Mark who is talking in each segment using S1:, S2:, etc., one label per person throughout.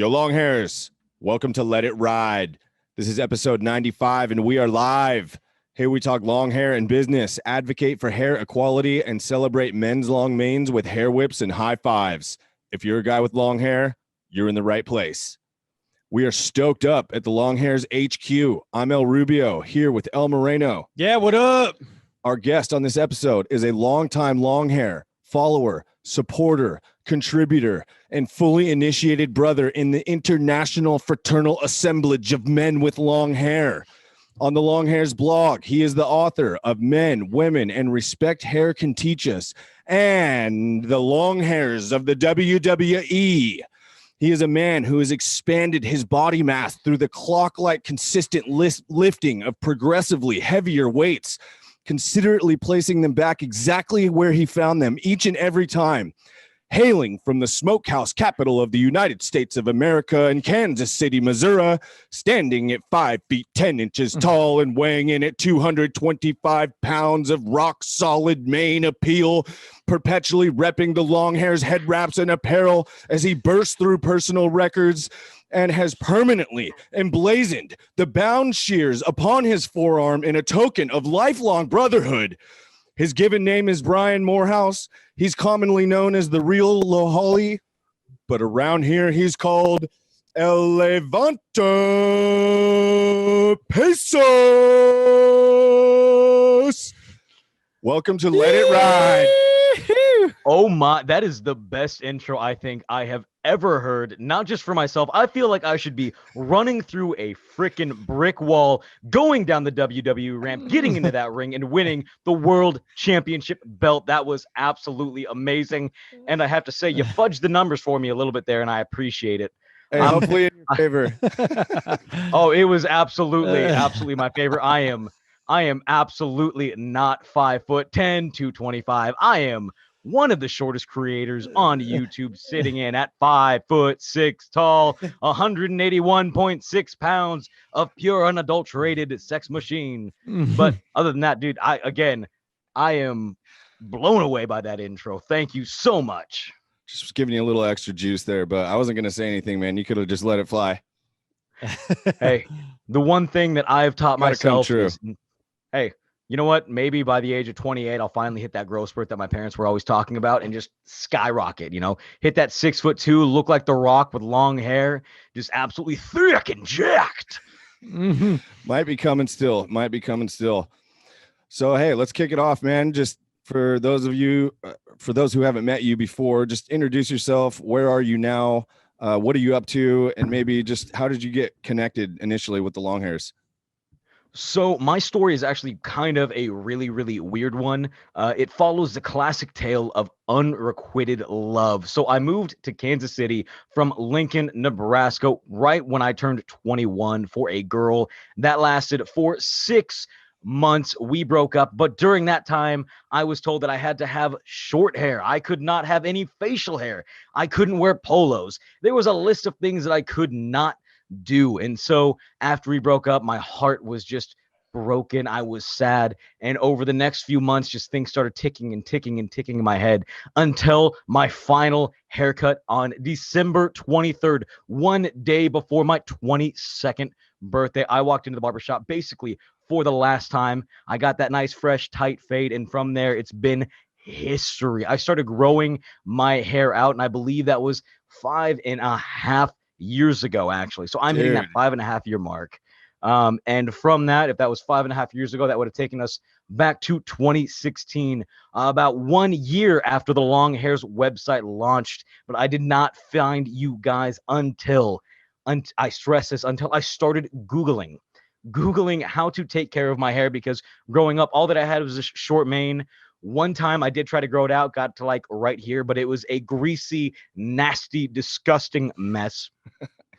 S1: Yo, Longhairs, welcome to Let It Ride. This is episode 95, and we are live. Here we talk long hair and business, advocate for hair equality, and celebrate men's long manes with hair whips and high fives. If you're a guy with long hair, you're in the right place. We are stoked up at the Longhairs HQ. I'm El Rubio, here with El Moreno.
S2: Yeah, what up?
S1: Our guest on this episode is a longtime long hair follower, supporter, contributor, and fully initiated brother in the international fraternal assemblage of men with long hair. On the Longhairs blog, he is the author of Men, Women, and Respect Hair Can Teach Us and the Longhairs of the WWE. He is a man who has expanded his body mass through the clock-like consistent lifting of progressively heavier weights, considerately placing them back exactly where he found them each and every time. Hailing from the smokehouse capital of the United States of America in Kansas City, Missouri, standing at 5 feet 10 inches tall and weighing in at 225 pounds of rock-solid mane appeal, perpetually repping the Longhairs head wraps and apparel as he bursts through personal records and has permanently emblazoned the bound Shears upon his forearm in a token of lifelong brotherhood. His given name is Brian Morehouse. He's commonly known as the real Lohali, but around here he's called El Levanta Pesos. Welcome to Let It Ride.
S2: Oh my, that is the best intro I think I have ever heard. Not just for myself. I feel like I should be running through a freaking brick wall, going down the WWE ramp, getting into that ring and winning the world championship belt. That was absolutely amazing. And I have to say, you fudged the numbers for me a little bit there, and I appreciate it.
S1: Hey, hopefully in your favor.
S2: Oh, it was absolutely my favorite. I am absolutely not 5'10", 225. I am one of the shortest creators on YouTube, sitting in at 5'6" tall, 181.6 pounds of pure unadulterated sex machine. But other than that, dude, I am blown away by that intro. Thank you so much.
S1: Just giving you a little extra juice there, but I wasn't going to say anything, man. You could have just let it fly.
S2: Hey, the one thing that I've taught myself
S1: true.
S2: is, hey, you know what? Maybe by the age of 28, I'll finally hit that growth spurt that my parents were always talking about and just skyrocket, hit that 6'2", look like The Rock with long hair, just absolutely thick and jacked.
S1: Might be coming still. So, hey, let's kick it off, man. Just for those who haven't met you before, just introduce yourself. Where are you now? What are you up to? And maybe just how did you get connected initially with the Longhairs?
S2: So my story is actually kind of a really, really weird one. It follows the classic tale of unrequited love. So I moved to Kansas City from Lincoln, Nebraska, right when I turned 21 for a girl. That lasted for 6 months. We broke up, but during that time, I was told that I had to have short hair. I could not have any facial hair. I couldn't wear polos. There was a list of things that I could not do. And so after we broke up, my heart was just broken. I was sad. And over the next few months, just things started ticking in my head until my final haircut on December 23rd, one day before my 22nd birthday. I walked into the barbershop basically for the last time. I got that nice, fresh, tight fade. And from there, it's been history. I started growing my hair out, and I believe that was 5.5 years ago, actually. So I'm hitting that 5.5 year mark. And from that, if that was 5.5 years ago, that would have taken us back to 2016, about 1 year after the Longhairs website launched. But I did not find you guys until I stress this, until I started Googling how to take care of my hair, because growing up, all that I had was a short mane. One time I did try to grow it out, got to like right here, but it was a greasy, nasty, disgusting mess.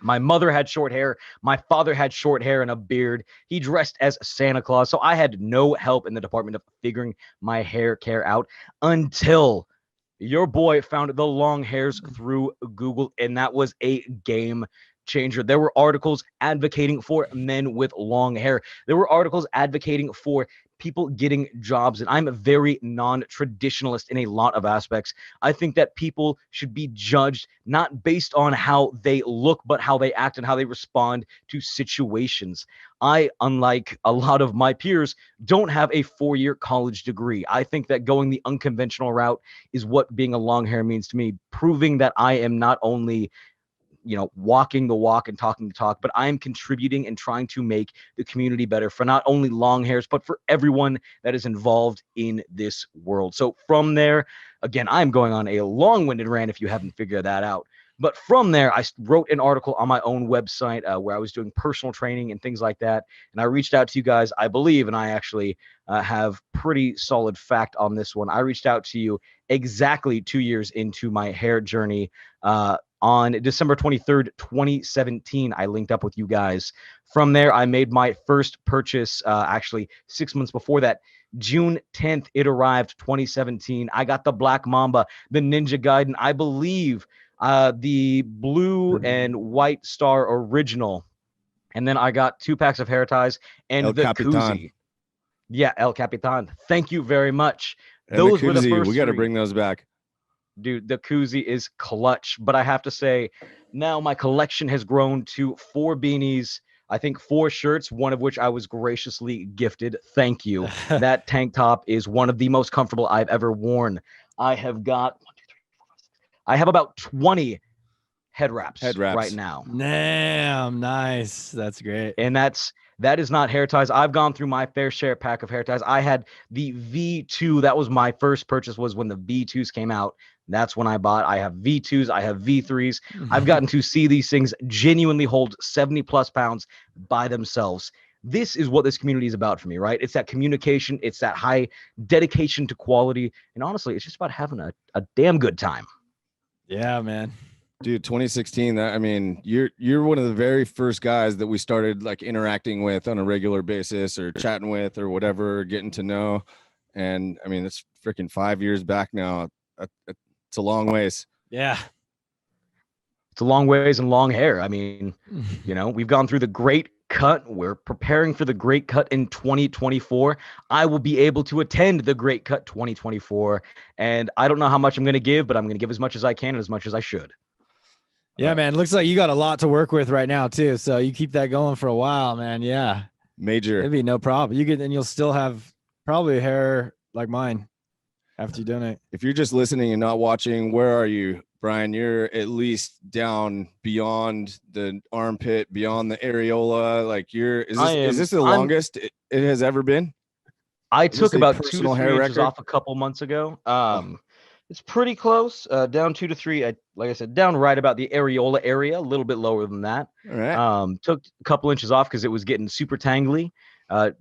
S2: My mother had short hair. My father had short hair and a beard. He dressed as Santa Claus. So I had no help in the department of figuring my hair care out until your boy found the Longhairs through Google. And that was a game changer. There were articles advocating for men with long hair. There were articles advocating for people getting jobs. And I'm a very non-traditionalist in a lot of aspects. I think that people should be judged not based on how they look, but how they act and how they respond to situations. I, unlike a lot of my peers, don't have a 4-year college degree. I think that going the unconventional route is what being a long hair means to me, proving that I am not only walking the walk and talking the talk, but I'm contributing and trying to make the community better for not only long hairs, but for everyone that is involved in this world. So from there, again, I'm going on a long-winded rant if you haven't figured that out. But from there, I wrote an article on my own website where I was doing personal training and things like that. And I reached out to you guys, I believe, and I actually have pretty solid fact on this one. I reached out to you exactly 2 years into my hair journey. On December 23rd, 2017, I linked up with you guys. From there, I made my first purchase actually 6 months before that. June 10th, it arrived, 2017. I got the Black Mamba, the Ninja Gaiden, I believe the blue and white star original. And then I got 2 packs of hair ties and the koozie. Yeah, El Capitan. Thank you very much.
S1: And those were the first. We got to bring those back.
S2: Dude, the koozie is clutch. But I have to say, now my collection has grown to 4 beanies, I think 4 shirts, one of which I was graciously gifted. Thank you. That tank top is one of the most comfortable I've ever worn. I have got I have about 20 head wraps right now.
S3: Damn, nice. That's great.
S2: And that is not hair ties. I've gone through my fair share pack of hair ties. I had the V2. That was my first purchase, was when the V2s came out. That's when I bought. I have V2s. I have V3s. I've gotten to see these things genuinely hold 70 plus pounds by themselves. This is what this community is about for me, right? It's that communication. It's that high dedication to quality. And honestly, it's just about having a damn good time.
S3: Yeah, man.
S1: Dude, 2016, I mean, you're one of the very first guys that we started like interacting with on a regular basis or chatting with or whatever, getting to know. And I mean, it's freaking 5 years back now. It's a long ways.
S3: Yeah.
S2: It's a long ways and long hair. I mean, we've gone through the great cut. We're preparing for the great cut in 2024. I will be able to attend the great cut 2024. And I don't know how much I'm going to give, but I'm going to give as much as I can and as much as I should.
S3: Yeah, man. Looks like you got a lot to work with right now too. So you keep that going for a while, man. Yeah.
S1: Major.
S3: It'd be no problem. And you'll still have probably hair like mine after you donate.
S1: If you're just listening and not watching, where are you, Brian? You're at least down beyond the armpit, beyond the areola. Like is this the longest it has ever been?
S2: I took about 2 to 3 inches off a couple months ago. It's pretty close, down 2 to 3. Like I said, down right about the areola area, a little bit lower than that.
S1: All right.
S2: Took a couple inches off because it was getting super tangly.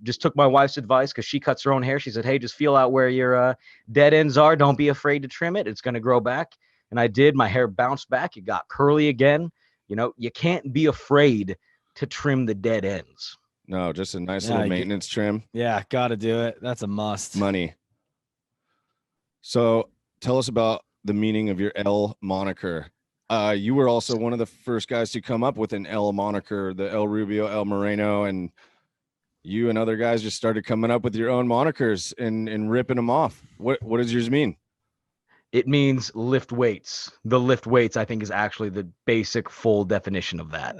S2: Just took my wife's advice because she cuts her own hair. She said, hey, just feel out where your dead ends are. Don't be afraid to trim it. It's going to grow back. And I did. My hair bounced back. It got curly again. You can't be afraid to trim the dead ends.
S1: No, just a nice little maintenance trim.
S3: Yeah, got to do it. That's a must.
S1: Money. So tell us about the meaning of your L moniker. You were also one of the first guys to come up with an L moniker, the El Rubio, El Moreno, and you and other guys just started coming up with your own monikers and ripping them off. What does yours mean?
S2: It means lift weights. The lift weights, I think, is actually the basic full definition of that.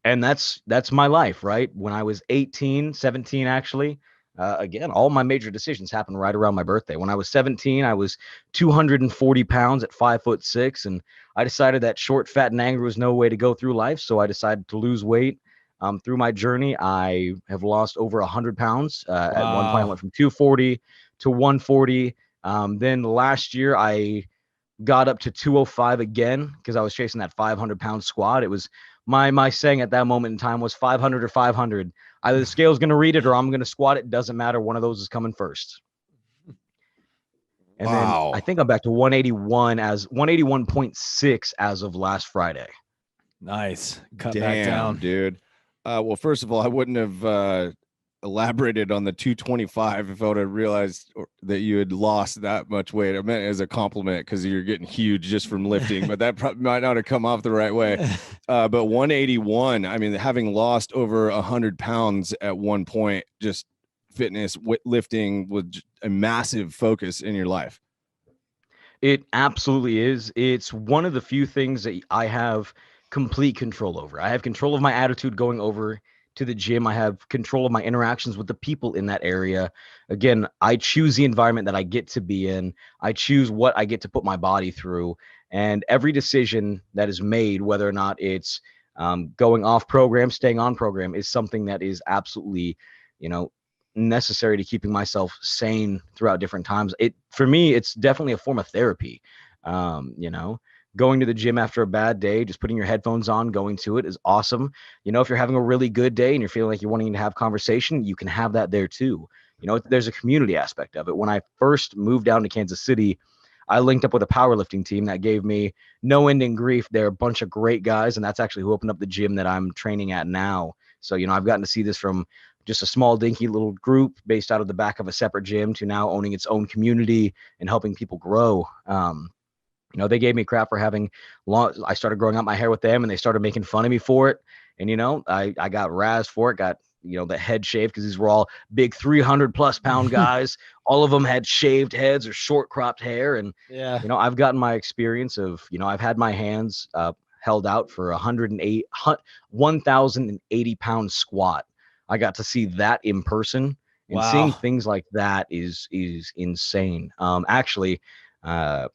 S2: And that's my life, right? When I was 18, 17, actually, again, all my major decisions happened right around my birthday. When I was 17, I was 240 pounds at 5'6", and I decided that short, fat, and angry was no way to go through life. So I decided to lose weight. Through my journey, I have lost over 100 pounds. At one point, I went from 240 to 140. Then last year, I got up to 205 again because I was chasing that 500-pound squat. It was my saying at that moment in time was 500 or 500. Either the scale's going to read it or I'm going to squat it. Doesn't matter. One of those is coming first. And then I think I'm back to 181.6 as of last Friday.
S3: Nice. Cut back down,
S1: dude. Well, first of all, I wouldn't have elaborated on the 225 if I would have realized that you had lost that much weight. I meant it as a compliment because you're getting huge just from lifting, but that probably might not have come off the right way. But 181, I mean, having lost over 100 pounds at one point, just fitness, lifting was a massive focus in your life.
S2: It absolutely is. It's one of the few things that I have complete control over. I have control of my attitude going over to the gym. I have control of my interactions with the people in that area. Again, I choose the environment that I get to be in. I choose what I get to put my body through. And every decision that is made, whether or not it's going off program, staying on program, is something that is absolutely, necessary to keeping myself sane throughout different times. For me, it's definitely a form of therapy. Going to the gym after a bad day, just putting your headphones on, going to it is awesome. If you're having a really good day and you're feeling like you're wanting to have conversation, you can have that there too. There's a community aspect of it. When I first moved down to Kansas City, I linked up with a powerlifting team that gave me no ending grief. They're a bunch of great guys, and that's actually who opened up the gym that I'm training at now. So, I've gotten to see this from just a small dinky little group based out of the back of a separate gym to now owning its own community and helping people grow. They gave me crap for having I started growing out my hair with them and they started making fun of me for it. And, I got razzed for it, got, the head shaved because these were all big 300+ pound guys. All of them had shaved heads or short cropped hair. And, I've gotten my experience of, I've had my hands held out for 1,080 pound squat. I got to see that in person, and seeing things like that is insane. Unfortunately, I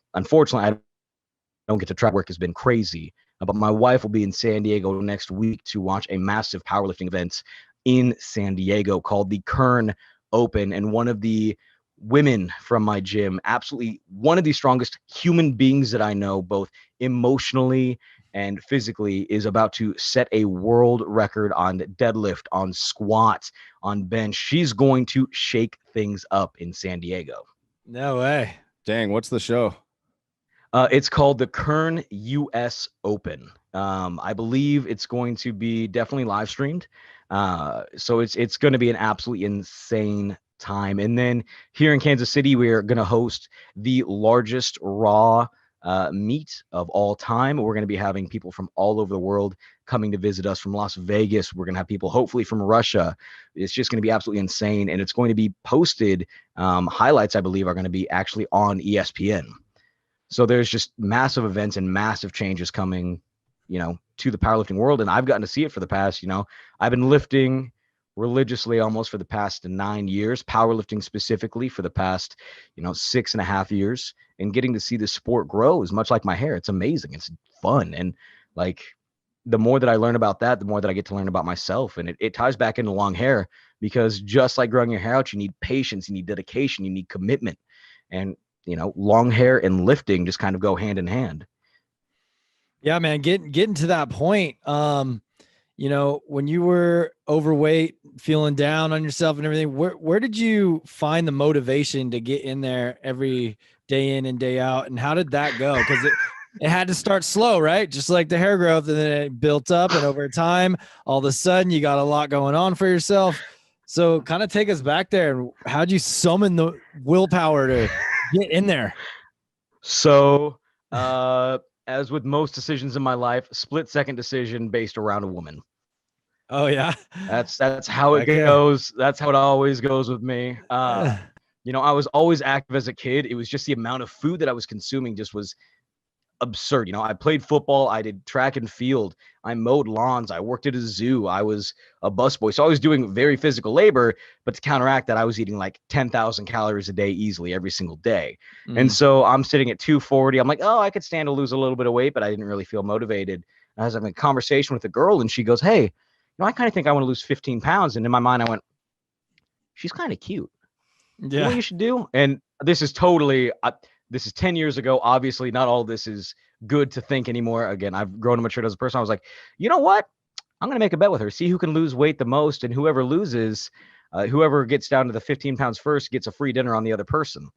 S2: don't get to try. Work has been crazy, but my wife will be in San Diego next week to watch a massive powerlifting event in San Diego called the Kern Open. And one of the women from my gym, absolutely one of the strongest human beings that I know, both emotionally and physically, is about to set a world record on deadlift, on squat, on bench. She's going to shake things up in San Diego.
S3: No way.
S1: Dang, what's the show?
S2: It's called the Kern US Open. I believe it's going to be definitely live streamed. So it's going to be an absolutely insane time. And then here in Kansas City, we're going to host the largest raw meet of all time. We're going to be having people from all over the world coming to visit us, from Las Vegas. We're going to have people hopefully from Russia. It's just going to be absolutely insane. And it's going to be posted. Highlights, I believe, are going to be actually on ESPN. So there's just massive events and massive changes coming, to the powerlifting world. And I've gotten to see it for the past, I've been lifting religiously almost for the past 9 years, powerlifting specifically for the past, 6.5 years, and getting to see the sport grow is much like my hair. It's amazing. It's fun. And like, the more that I learn about that, the more that I get to learn about myself. And it ties back into long hair, because just like growing your hair out, you need patience, you need dedication, you need commitment. And, long hair and lifting just kind of go hand in hand.
S3: Yeah, man, getting to that point, when you were overweight, feeling down on yourself and everything, where did you find the motivation to get in there every day in and day out? And how did that go? Because it had to start slow, right? Just like the hair growth, and then it built up, and over time, all of a sudden you got a lot going on for yourself. So kind of take us back there. And how'd you summon the willpower to get in there?
S2: So, as with most decisions in my life, split-second decision based around a woman.
S3: Oh yeah,
S2: that's how it goes. That's how it always goes with me. I was always active as a kid. It was just the amount of food that I was consuming just was absurd. I played football, I did track and field, I mowed lawns, I worked at a zoo, I was a busboy. So I was doing very physical labor, but to counteract that, I was eating like 10,000 calories a day easily every single day. And so I'm sitting at 240. I'm like, oh, I could stand to lose a little bit of weight, but I didn't really feel motivated. And I was having a conversation with a girl, and she goes, hey, I kind of think I want to lose 15 pounds. And in my mind, I went, she's kind of cute. Yeah. You know what you should do? And this is totally, this is 10 years ago. Obviously, not all of this is good to think anymore. Again, I've grown and matured as a person. I was like, you know what? I'm going to make a bet with her. See who can lose weight the most. And whoever loses, whoever gets down to the 15 pounds first gets a free dinner on the other person.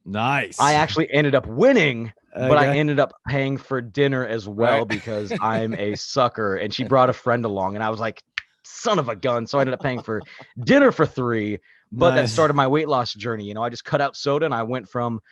S3: Nice.
S2: I actually ended up winning, but I ended up paying for dinner as well because I'm a sucker. And she brought a friend along. And I was like, son of a gun. So I ended up paying for dinner for 3. But that
S3: Nice.
S2: started my weight loss journey. You know, I just cut out soda and I went from,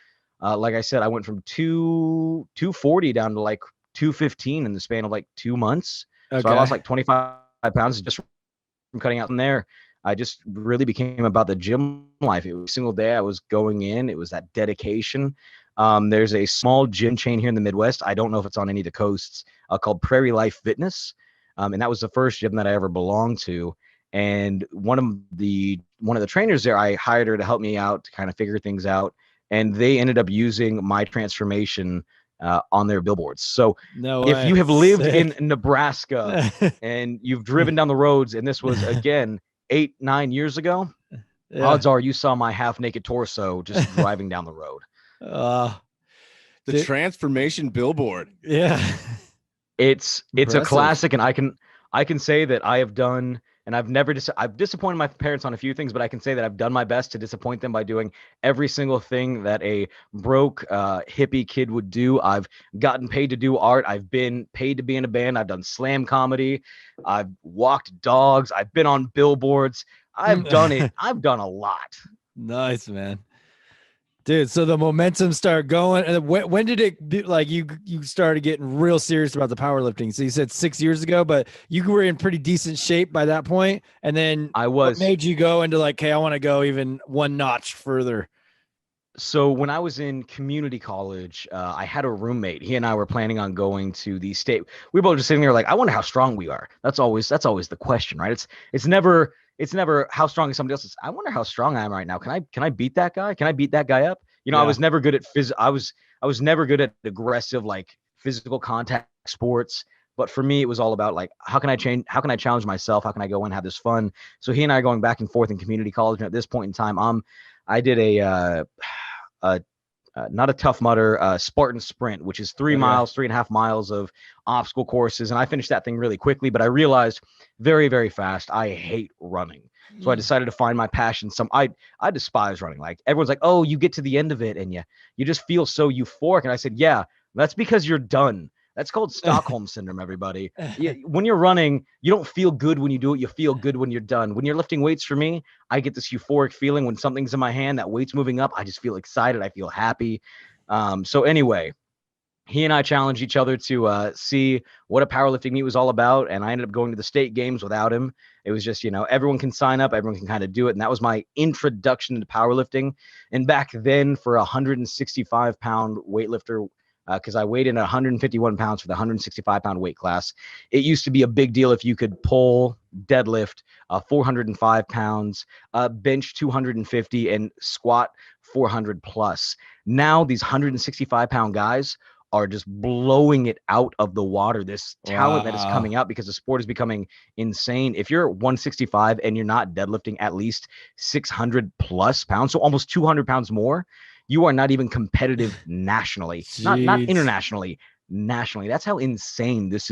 S2: like I said, I went from 240 down to like 215 in the span of like 2 months. So I lost like 25 pounds just from cutting out from there. I just really became about the gym life. Every single day I was going in. It was that dedication. There's a small gym chain here in the Midwest. I don't know if it's on any of the coasts, called Prairie Life Fitness. And that was the first gym that I ever belonged to. And one of the trainers there, I hired her to help me out to kind of figure things out. And they ended up using my transformation on their billboards. So if you have lived in Nebraska and you've driven down the roads, and this was, again, 8-9 years ago, odds are you saw my half naked torso just driving down the road.
S1: The transformation billboard.
S3: Yeah.
S2: It's
S3: Impressive.
S2: a classic, and I can say that I have done, and I've disappointed my parents on a few things, but I can say that I've done my best to disappoint them by doing every single thing that a broke hippie kid would do. I've gotten paid to do art. I've been paid to be in a band. I've done slam comedy. I've walked dogs. I've been on billboards. I've done it. I've done a lot.
S3: Nice, man. Dude, so the momentum started going. And when did it be, like you started getting real serious about the powerlifting? So you said 6 years ago, but you were in pretty decent shape by that point. And then what made you go into like, hey, I want to go even one notch further?
S2: So when I was in community college, I had a roommate. He and I were planning on going to the state. We were both just sitting there like, I wonder how strong we are. That's always the question, right? It's never how strong is somebody else. I wonder how strong I am right now. Can I beat that guy? Can I beat that guy up? You know, I was never good at I was never good at aggressive, like physical contact sports. But for me, it was all about like, how can I challenge myself? How can I go and have this fun? So he and I are going back and forth in community college. And at this point in time, I did not a Tough Mudder, Spartan Sprint, which is 3.5 miles of obstacle courses. And I finished that thing really quickly, but I realized very, very fast, I hate running. So I decided to find my passion. I despise running. Like everyone's like, oh, you get to the end of it and you just feel so euphoric. And I said, yeah, that's because you're done. That's called Stockholm syndrome, everybody. When you're running, you don't feel good when you do it. You feel good when you're done. When you're lifting weights, for me, I get this euphoric feeling when something's in my hand, that weight's moving up. I just feel excited. I feel happy. So anyway, he and I challenged each other to see what a powerlifting meet was all about. And I ended up going to the state games without him. It was just, everyone can sign up. Everyone can kind of do it. And that was my introduction to powerlifting. And back then, for a 165-pound weightlifter, because I weighed in at 151 pounds for the 165-pound weight class. It used to be a big deal if you could pull, deadlift 405 pounds, bench 250, and squat 400 plus. Now these 165-pound guys are just blowing it out of the water. This talent that is coming out because the sport is becoming insane. If you're 165 and you're not deadlifting at least 600 plus pounds, so almost 200 pounds more, you are not even competitive nationally, not internationally, nationally. That's how insane this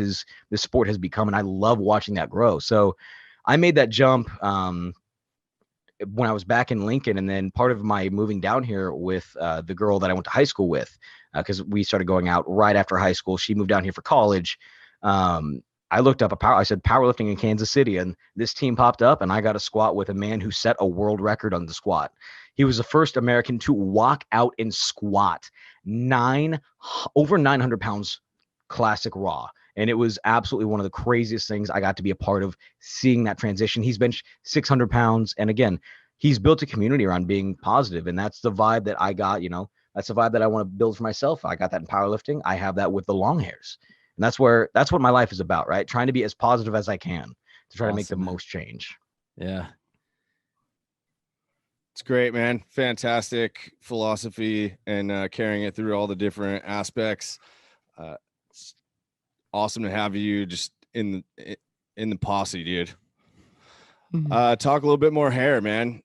S2: sport has become. And I love watching that grow. So I made that jump when I was back in Lincoln. And then part of my moving down here with the girl that I went to high school with, because we started going out right after high school. She moved down here for college. I looked up I said powerlifting in Kansas City, and this team popped up, and I got a squat with a man who set a world record on the squat. He was the first American to walk out and squat over 900 pounds classic raw. And it was absolutely one of the craziest things I got to be a part of, seeing that transition. He's benched 600 pounds. And again, he's built a community around being positive. And that's the vibe that I got, that's the vibe that I want to build for myself. I got that in powerlifting. I have that with the Longhairs. And that's what my life is about, right? Trying to be as positive as I can to try to make the most change.
S3: Yeah.
S1: It's great, man. Fantastic philosophy and carrying it through all the different aspects. It's awesome to have you just in the posse, dude. Talk a little bit more hair, man.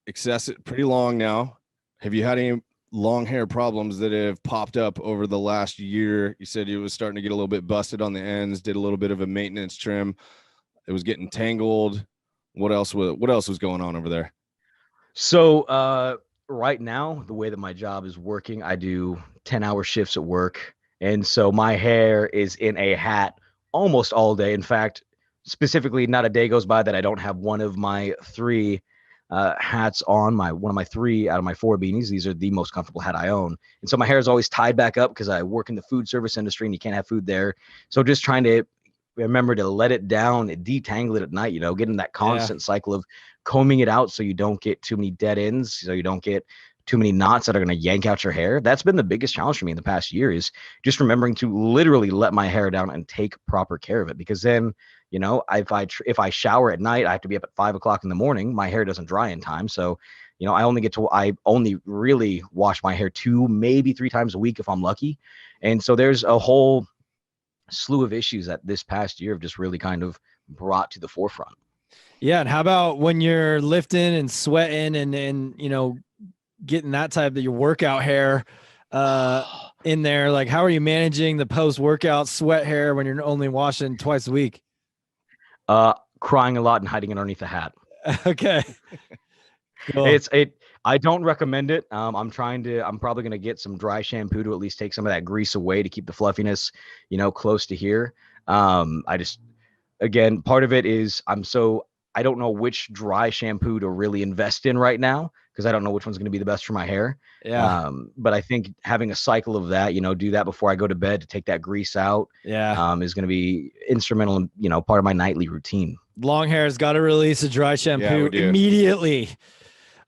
S1: Excessive, pretty long now. Have you had any long hair problems that have popped up over the last year? You said you was starting to get a little bit busted on the ends, did a little bit of a maintenance trim. It was getting tangled. What else was going on over there?
S2: So right now, the way that my job is working, I do 10-hour shifts at work. And so my hair is in a hat almost all day. In fact, specifically, not a day goes by that I don't have one of my 3 hats on, one of my 3 out of my 4 beanies. These are the most comfortable hat I own. And so my hair is always tied back up because I work in the food service industry and you can't have food there. So just trying to remember to let it down, detangle it at night, get in that constant cycle of combing it out so you don't get too many dead ends, so you don't get too many knots that are going to yank out your hair. That's been the biggest challenge for me in the past year, is just remembering to literally let my hair down and take proper care of it. Because then, if I shower at night, I have to be up at 5 o'clock in the morning. My hair doesn't dry in time. So, I only really wash my hair 2, maybe 3 times a week if I'm lucky. And so there's a whole slew of issues that this past year have just really kind of brought to the forefront.
S3: Yeah. And how about when you're lifting and sweating and getting that type of your workout hair in there? Like, how are you managing the post-workout sweat hair when you're only washing twice a week?
S2: Crying a lot and hiding it underneath the hat.
S3: Okay. Cool.
S2: I don't recommend it. I'm probably going to get some dry shampoo to at least take some of that grease away to keep the fluffiness, close to here. Again, part of it is I don't know which dry shampoo to really invest in right now, because I don't know which one's going to be the best for my hair.
S3: Yeah.
S2: But I think having a cycle of that, do that before I go to bed to take that grease out.
S3: Yeah.
S2: Is going to be instrumental in, part of my nightly routine.
S3: Longhairs got to release a dry shampoo immediately.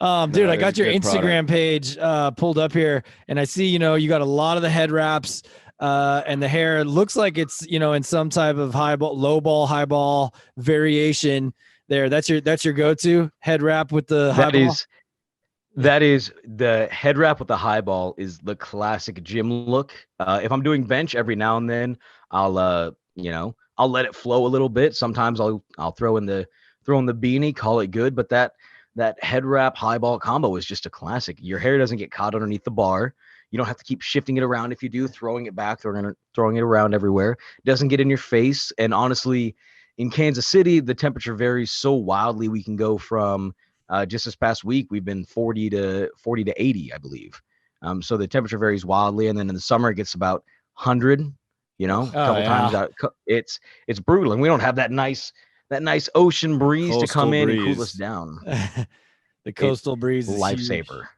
S3: Dude, I got your Instagram page pulled up here, and I see, you got a lot of the head wraps, and the hair looks like it's, in some type of low ball, high ball variation there. That's your go-to head wrap with the high ball?
S2: That is the head wrap with the high ball is the classic gym look. If I'm doing bench every now and then, I'll let it flow a little bit. Sometimes I'll throw in the beanie, call it good. But that head wrap high ball combo is just a classic. Your hair doesn't get caught underneath the bar. You don't have to keep shifting it around. If you do, throwing it back, throwing it around everywhere. It doesn't get in your face. And honestly, in Kansas City, the temperature varies so wildly. We can go from just this past week, we've been 40 to 80, I believe. So the temperature varies wildly. And then in the summer, it gets about 100, a couple times out. It's brutal. And we don't have that nice ocean breeze to come in and cool us down.
S3: The coastal breeze is
S2: lifesaver.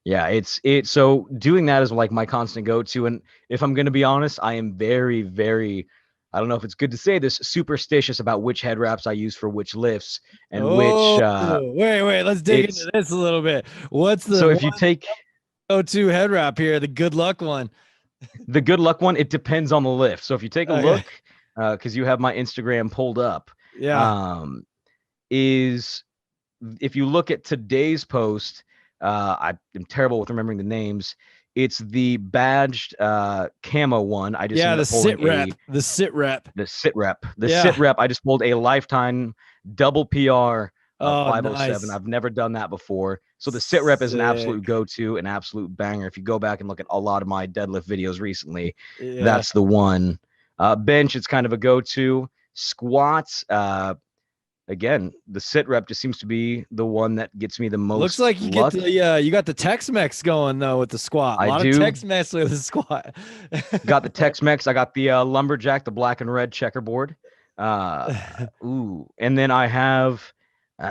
S2: Yeah, so doing that is like my constant go-to. And if I'm going to be honest, I am very, very, I don't know if it's good to say this, superstitious about which head wraps I use for which lifts and which.
S3: Wait, let's dig into this a little bit. What's the
S2: if you take
S3: go-to head wrap here, the good luck one?
S2: The good luck one, it depends on the lift. So if you take a look, because you have my Instagram pulled up, is if you look at today's post, I'm terrible with remembering the names. It's the badged camo one. I just
S3: the sit rep. The sit rep. I just pulled a lifetime double PR 507.
S2: Nice. I've never done that before. So the sit rep is an absolute go-to, an absolute banger. If you go back and look at a lot of my deadlift videos recently, that's the one. Bench, it's kind of a go-to. Squats, again, the sit rep just seems to be the one that gets me the most.
S3: Looks like you
S2: luck.
S3: you got the Tex-Mex going though with the squat. A lot of Tex-Mex with the squat.
S2: Got the Tex-Mex. I got the lumberjack, the black and red checkerboard. And then I have,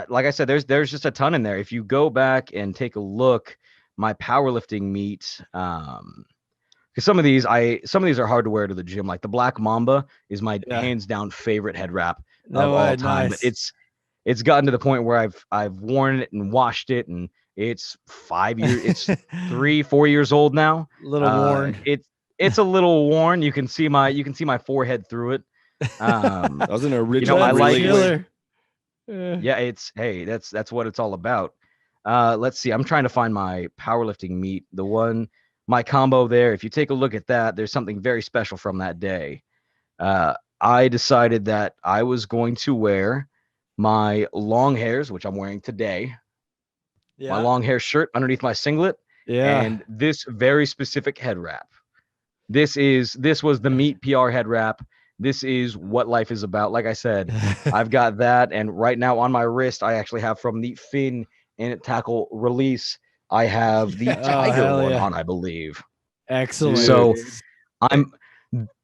S2: like I said, there's just a ton in there. If you go back and take a look, my powerlifting meet, because some of these are hard to wear to the gym. Like the Black Mamba is my hands down favorite head wrap of all time. Nice. But it's gotten to the point where I've worn it and washed it, and it's 5 years. It's 3-4 years old now.
S3: A little worn.
S2: It's a little worn. You can see my forehead through it.
S1: That was an original.
S2: I like
S3: it.
S2: Yeah, that's what it's all about. Let's see. I'm trying to find my powerlifting meet. My combo there. If you take a look at that, there's something very special from that day. I decided that I was going to wear my Longhairs, which I'm wearing today. My long hair shirt underneath my singlet. And this very specific head wrap. This was the meet PR head wrap. This is what life is about. Like I said, I've got that. And right now on my wrist, I actually have from the fin and tackle release, I have the tiger one on, I believe.
S3: Excellent.
S2: So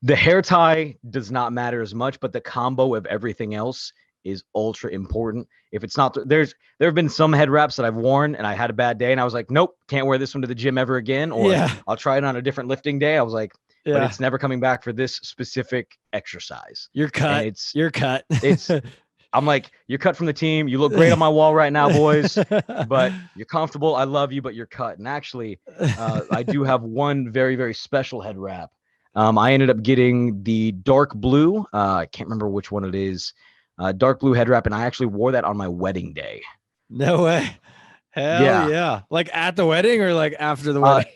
S2: The hair tie does not matter as much, but the combo of everything else is ultra important. If it's not, there have been some head wraps that I've worn and I had a bad day and I was like, nope, can't wear this one to the gym ever again. Or I'll try it on a different lifting day. I was like, but it's never coming back for this specific exercise.
S3: You're cut.
S2: And
S3: you're cut.
S2: I'm like, you're cut from the team. You look great on my wall right now, boys, but you're comfortable. I love you, but you're cut. And actually, I do have one very, very special head wrap. I ended up getting the dark blue. I can't remember which one it is. Dark blue head wrap, and I actually wore that on my wedding day.
S3: No way. Hell yeah. Like at the wedding or like after the wedding?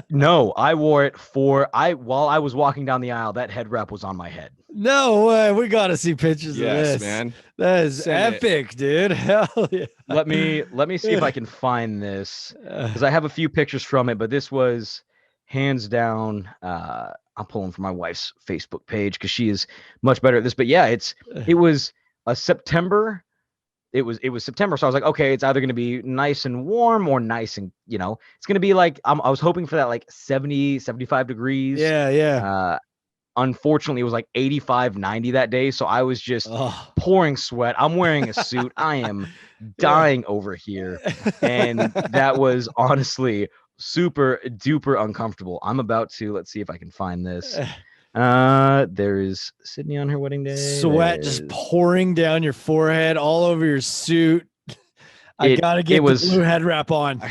S2: No, I wore it while I was walking down the aisle. That head wrap was on my head.
S3: No way. We got to see pictures of this.
S1: Man.
S3: That is epic, dude. Hell yeah.
S2: Let me see if I can find this, because I have a few pictures from it, but this was hands down. I'm pulling from my wife's Facebook page because she is much better at this. But yeah, it was a September. It was September, so I was like, okay, it's either going to be nice and warm or nice and, it's going to be like, I was hoping for that like 70, 75 degrees.
S3: Yeah.
S2: Unfortunately, it was like 85, 90 that day, so I was just pouring sweat. I'm wearing a suit. I am dying over here, and that was honestly super duper uncomfortable. I'm about to, let's see if I can find this. There is Sydney on her wedding day.
S3: Sweat just pouring down your forehead, all over your suit. I gotta get the blue head wrap on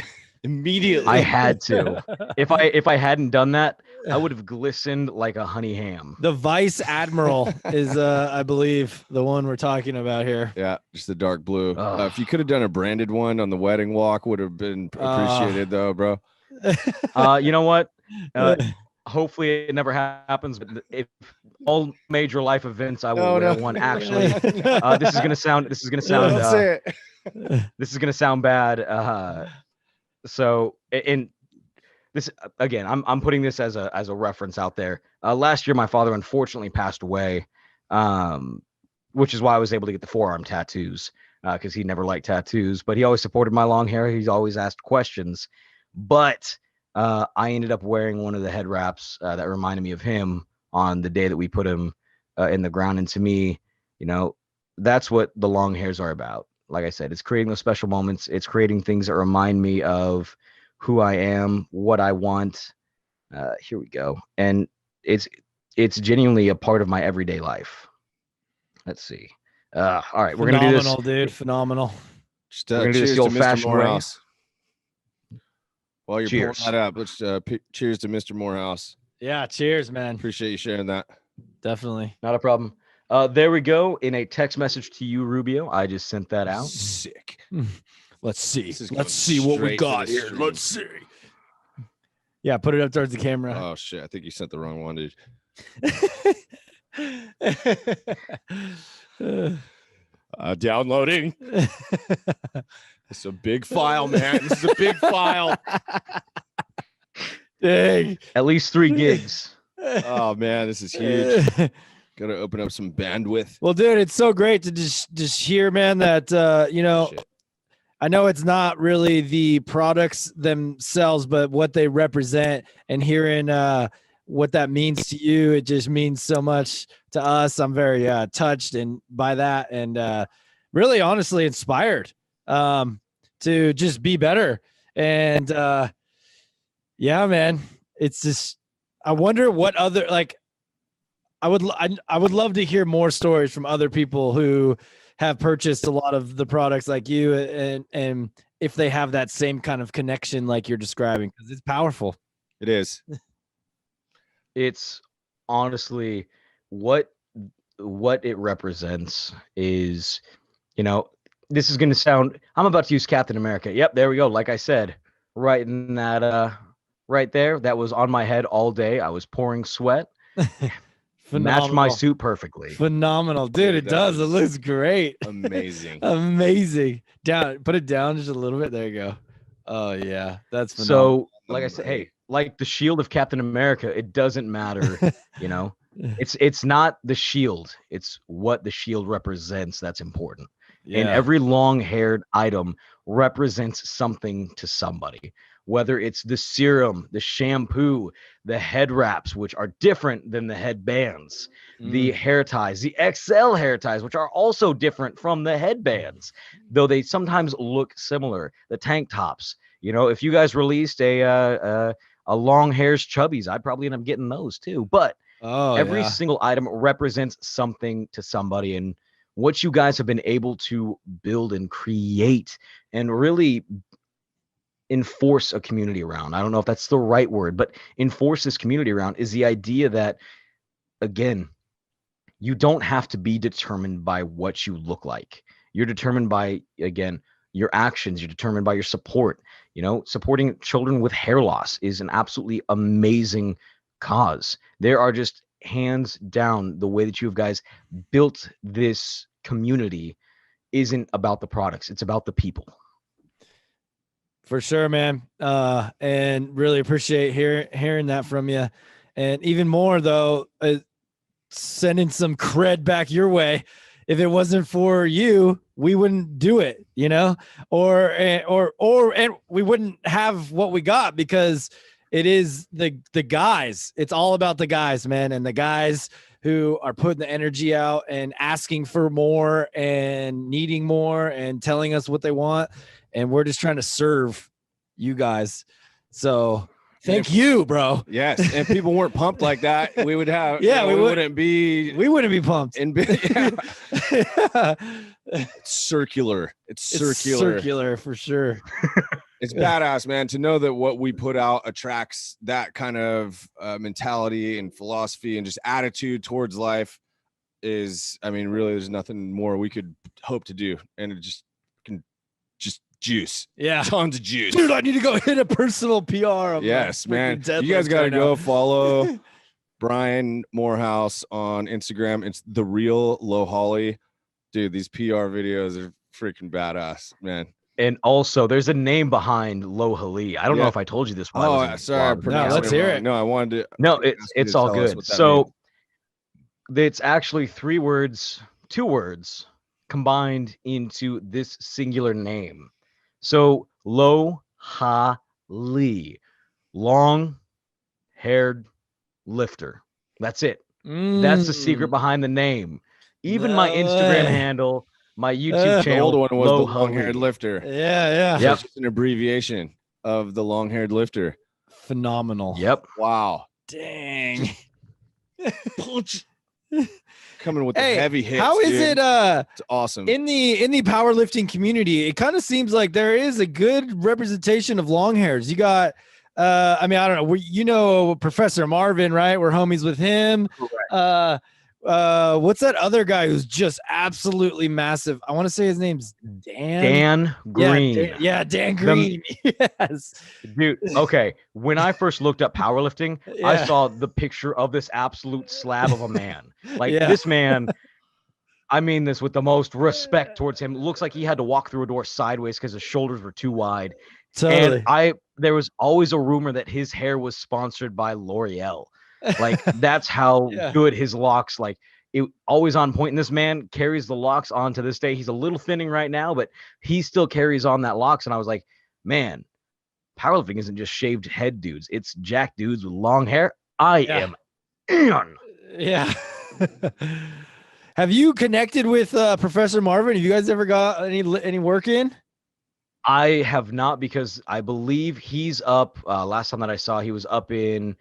S3: immediately.
S2: I had to. If I hadn't done that, I would have glistened like a honey ham.
S3: The Vice Admiral is, I believe, the one we're talking about here.
S1: Yeah, just the dark blue. If you could have done a branded one on the wedding walk, would have been appreciated, though, bro.
S2: You know what? Hopefully it never happens, but if all major life events, I will wear one. Actually, this is gonna sound bad. So in this again, I'm putting this as a reference out there. Last year, my father unfortunately passed away, which is why I was able to get the forearm tattoos, because he never liked tattoos, but he always supported my long hair. He's always asked questions, but I ended up wearing one of the head wraps that reminded me of him on the day that we put him in the ground. And to me, that's what the long hairs are about. Like I said, it's creating those special moments. It's creating things that remind me of who I am, what I want. Here we go. And it's genuinely a part of my everyday life. Let's see. All right, we're going to do this.
S3: Phenomenal, dude. Phenomenal.
S1: Just, we're going to do this the old-fashioned way. While you're
S2: cheers.
S1: Pulling that up, let's cheers to Mr. Morehouse.
S3: Yeah, cheers, man.
S1: Appreciate you sharing that.
S3: Definitely.
S2: Not a problem. There we go. In a text message to you, Rubio. I just sent that out.
S1: Sick.
S3: Let's see. Let's see what we got here.
S1: Stream.
S3: Let's see. Yeah, put it up towards the camera.
S1: Oh, shit. I think you sent the wrong one, dude. Downloading. It's a big file, man. This is a big file.
S3: Dang.
S2: At least 3 gigs.
S1: Oh, man, this is huge. Got to open up some bandwidth.
S3: Well, dude, it's so great to just hear, man, that,
S1: Shit.
S3: I know it's not really the products themselves, but what they represent, and hearing what that means to you. It just means so much to us. I'm very touched by that, and really honestly inspired to just be better. And yeah, man, it's just, I wonder what other, like, I would love to hear more stories from other people who have purchased a lot of the products like you, and if they have that same kind of connection like you're describing, because it's powerful.
S1: It is.
S2: It's honestly what it represents is, this is going to sound, I'm about to use Captain America. Yep. There we go. Like I said, right in that, right there, that was on my head all day. I was pouring sweat. Matched my suit perfectly.
S3: Phenomenal, dude. It does. It looks great.
S1: Amazing.
S3: Amazing. Put it down just a little bit. There you go. Oh yeah, that's phenomenal.
S2: So, like I said, hey, like the shield of Captain America, it doesn't matter. It's not the shield. It's what the shield represents that's important. Yeah. And every long-haired item represents something to somebody. whether it's the serum, the shampoo, the head wraps, which are different than the headbands, the hair ties, the XL hair ties, which are also different from the headbands, though they sometimes look similar. The tank tops, you know, if you guys released a Longhairs chubbies, I'd probably end up getting those too. But every single item represents something to somebody, and what you guys have been able to build and create and really enforce a community around. I don't know if that's the right word, but enforce this community around is the idea that, again, you don't have to be determined by what you look like. You're determined by, again, your actions. You're determined by your support. You know, supporting children with hair loss is an absolutely amazing cause. There are just hands down, the way that you guys built this community isn't about the products. It's about the people.
S3: For sure, man. And really appreciate hearing that from you. And even more though, sending some cred back your way. If it wasn't for you, we wouldn't do it, you know, or we wouldn't have what we got, because it is the guys. It's all about the guys, man. And the guys who are putting the energy out and asking for more and needing more and telling us what they want. And we're just trying to serve you guys. So thank you, bro.
S1: Yes. If people weren't pumped like that, we would have, we wouldn't be
S3: pumped.
S1: It's circular. It's
S3: circular for sure.
S1: It's badass, man, to know that what we put out attracts that kind of mentality and philosophy and just attitude towards life is, I mean, really, there's nothing more we could hope to do. And it just can just juice.
S3: Yeah.
S1: Tons of juice.
S3: Dude, I need to go hit a personal PR. Of
S1: yes, man. You guys got to go follow Brian Morehouse on Instagram. It's The Real Low Holly. Dude, these PR videos are freaking badass, man.
S2: And also, there's a name behind Lohali. I don't know if I told you this.
S1: Sorry.
S3: No, let's hear it.
S1: No, I wanted to.
S2: No, it's all good. So it's actually two words combined into this singular name. So Lohali, long-haired lifter. That's it. That's the secret behind the name. Even my Instagram handle, my YouTube channel,
S1: the old one was the long-haired lifter.
S3: Yeah.
S1: It's just an abbreviation of the long-haired lifter.
S3: Phenomenal.
S2: Yep.
S1: Wow.
S3: Dang.
S1: Coming with the heavy hits.
S3: How is it?
S1: It's awesome.
S3: In the powerlifting community, it kind of seems like there is a good representation of long hairs. You got, I mean, I don't know. You know, Professor Marvin, right? We're homies with him.
S1: Correct.
S3: What's that other guy who's just absolutely massive? I want to say his name's Dan.
S2: Dan Green.
S3: Dan Green. Yes.
S2: Dude, okay. When I first looked up powerlifting, I saw the picture of this absolute slab of a man. Like this man, I mean this with the most respect towards him. It looks like he had to walk through a door sideways because his shoulders were too wide.
S3: Totally.
S2: And there was always a rumor that his hair was sponsored by L'Oreal. Like that's how good his locks, like it always on point. And this man carries the locks on to this day. He's a little thinning right now, but he still carries on that locks. And I was like, man, powerlifting isn't just shaved head dudes. It's jack dudes with long hair. I am in.
S3: Yeah. Have you connected with Professor Marvin? Have you guys ever got any work in?
S2: I have not, because I believe he's up. Last time that I saw, he was up in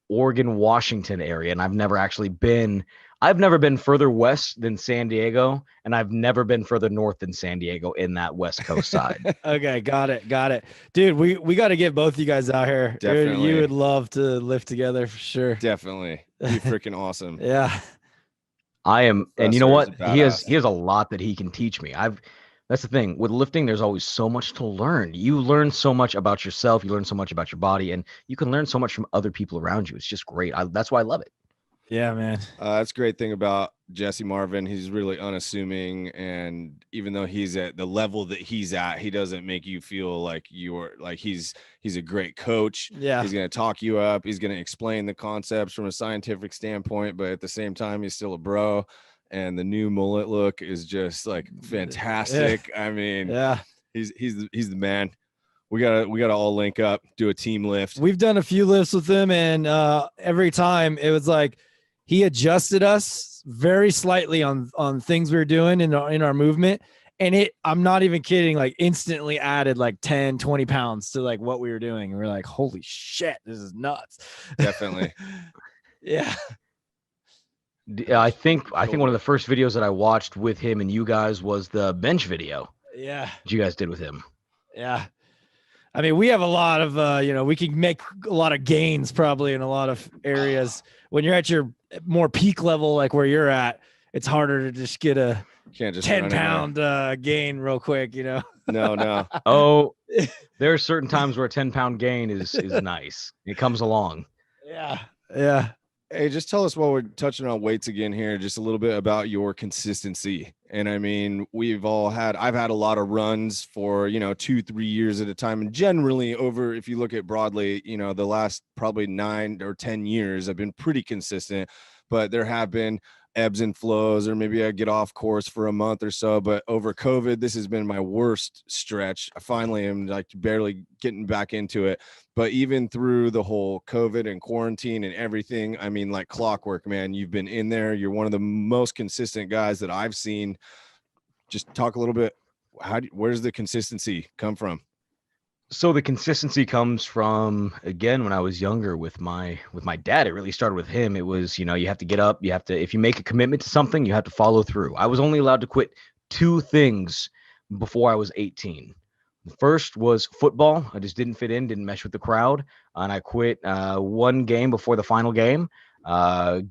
S2: Oregon, Washington area, and I've never been further west than San Diego, and I've never been further north than San Diego in that West Coast side.
S3: Okay, got it. Dude, we got to get both you guys out here.
S1: Definitely.
S3: Dude, you would love to lift together for sure.
S1: Definitely. Be freaking awesome.
S3: Yeah.
S2: I am, and you know what? He has
S1: badass.
S2: a lot that he can teach me. That's the thing with lifting. There's always so much to learn. You learn so much about yourself. You learn so much about your body, and you can learn so much from other people around you. It's just great. That's why I love it.
S3: Yeah, man.
S1: That's a great thing about Jesse Marvin. He's really unassuming, and even though he's at the level that he's at, he doesn't make you feel like he's a great coach.
S3: Yeah.
S1: He's going to talk you up. He's going to explain the concepts from a scientific standpoint, but at the same time, he's still a bro. And the new mullet look is just like fantastic. I mean,
S3: yeah,
S1: he's the man. We gotta all link up, do a team lift.
S3: We've done a few lifts with him, and every time it was like he adjusted us very slightly on things we were doing in our movement. And I'm not even kidding, like instantly added like 10, 20 pounds to like what we were doing. And we're like, holy shit, this is nuts.
S1: Definitely.
S3: Yeah.
S2: I think one of the first videos that I watched with him and you guys was the bench video.
S3: Yeah.
S2: That you guys did with him.
S3: Yeah. I mean, we have a lot of, we can make a lot of gains probably in a lot of areas. When you're at your more peak level, like where you're at, it's harder to just get a 10-pound gain real quick,
S1: No.
S2: Oh, there are certain times where a 10-pound gain is nice. It comes along.
S3: Yeah. Yeah.
S1: Hey, just tell us while we're touching on weights again here, just a little bit about your consistency. And I mean, I've had a lot of runs for, 2-3 years at a time. And generally if you look at broadly, the last probably 9 or 10 years, I've been pretty consistent, but there have been ebbs and flows, or maybe I get off course for a month or so. But over COVID, this has been my worst stretch. I finally am like barely getting back into it. But even through the whole COVID and quarantine and everything, I mean, like clockwork, man, you've been in there. You're one of the most consistent guys that I've seen. Just talk a little bit. Where does the consistency come from?
S2: So the consistency comes from, again, when I was younger with my dad. It really started with him. It was, you have to get up. You have to, if you make a commitment to something, you have to follow through. I was only allowed to quit 2 things before I was 18. The first was football. I just didn't fit in, didn't mesh with the crowd. And I quit 1 game before the final game.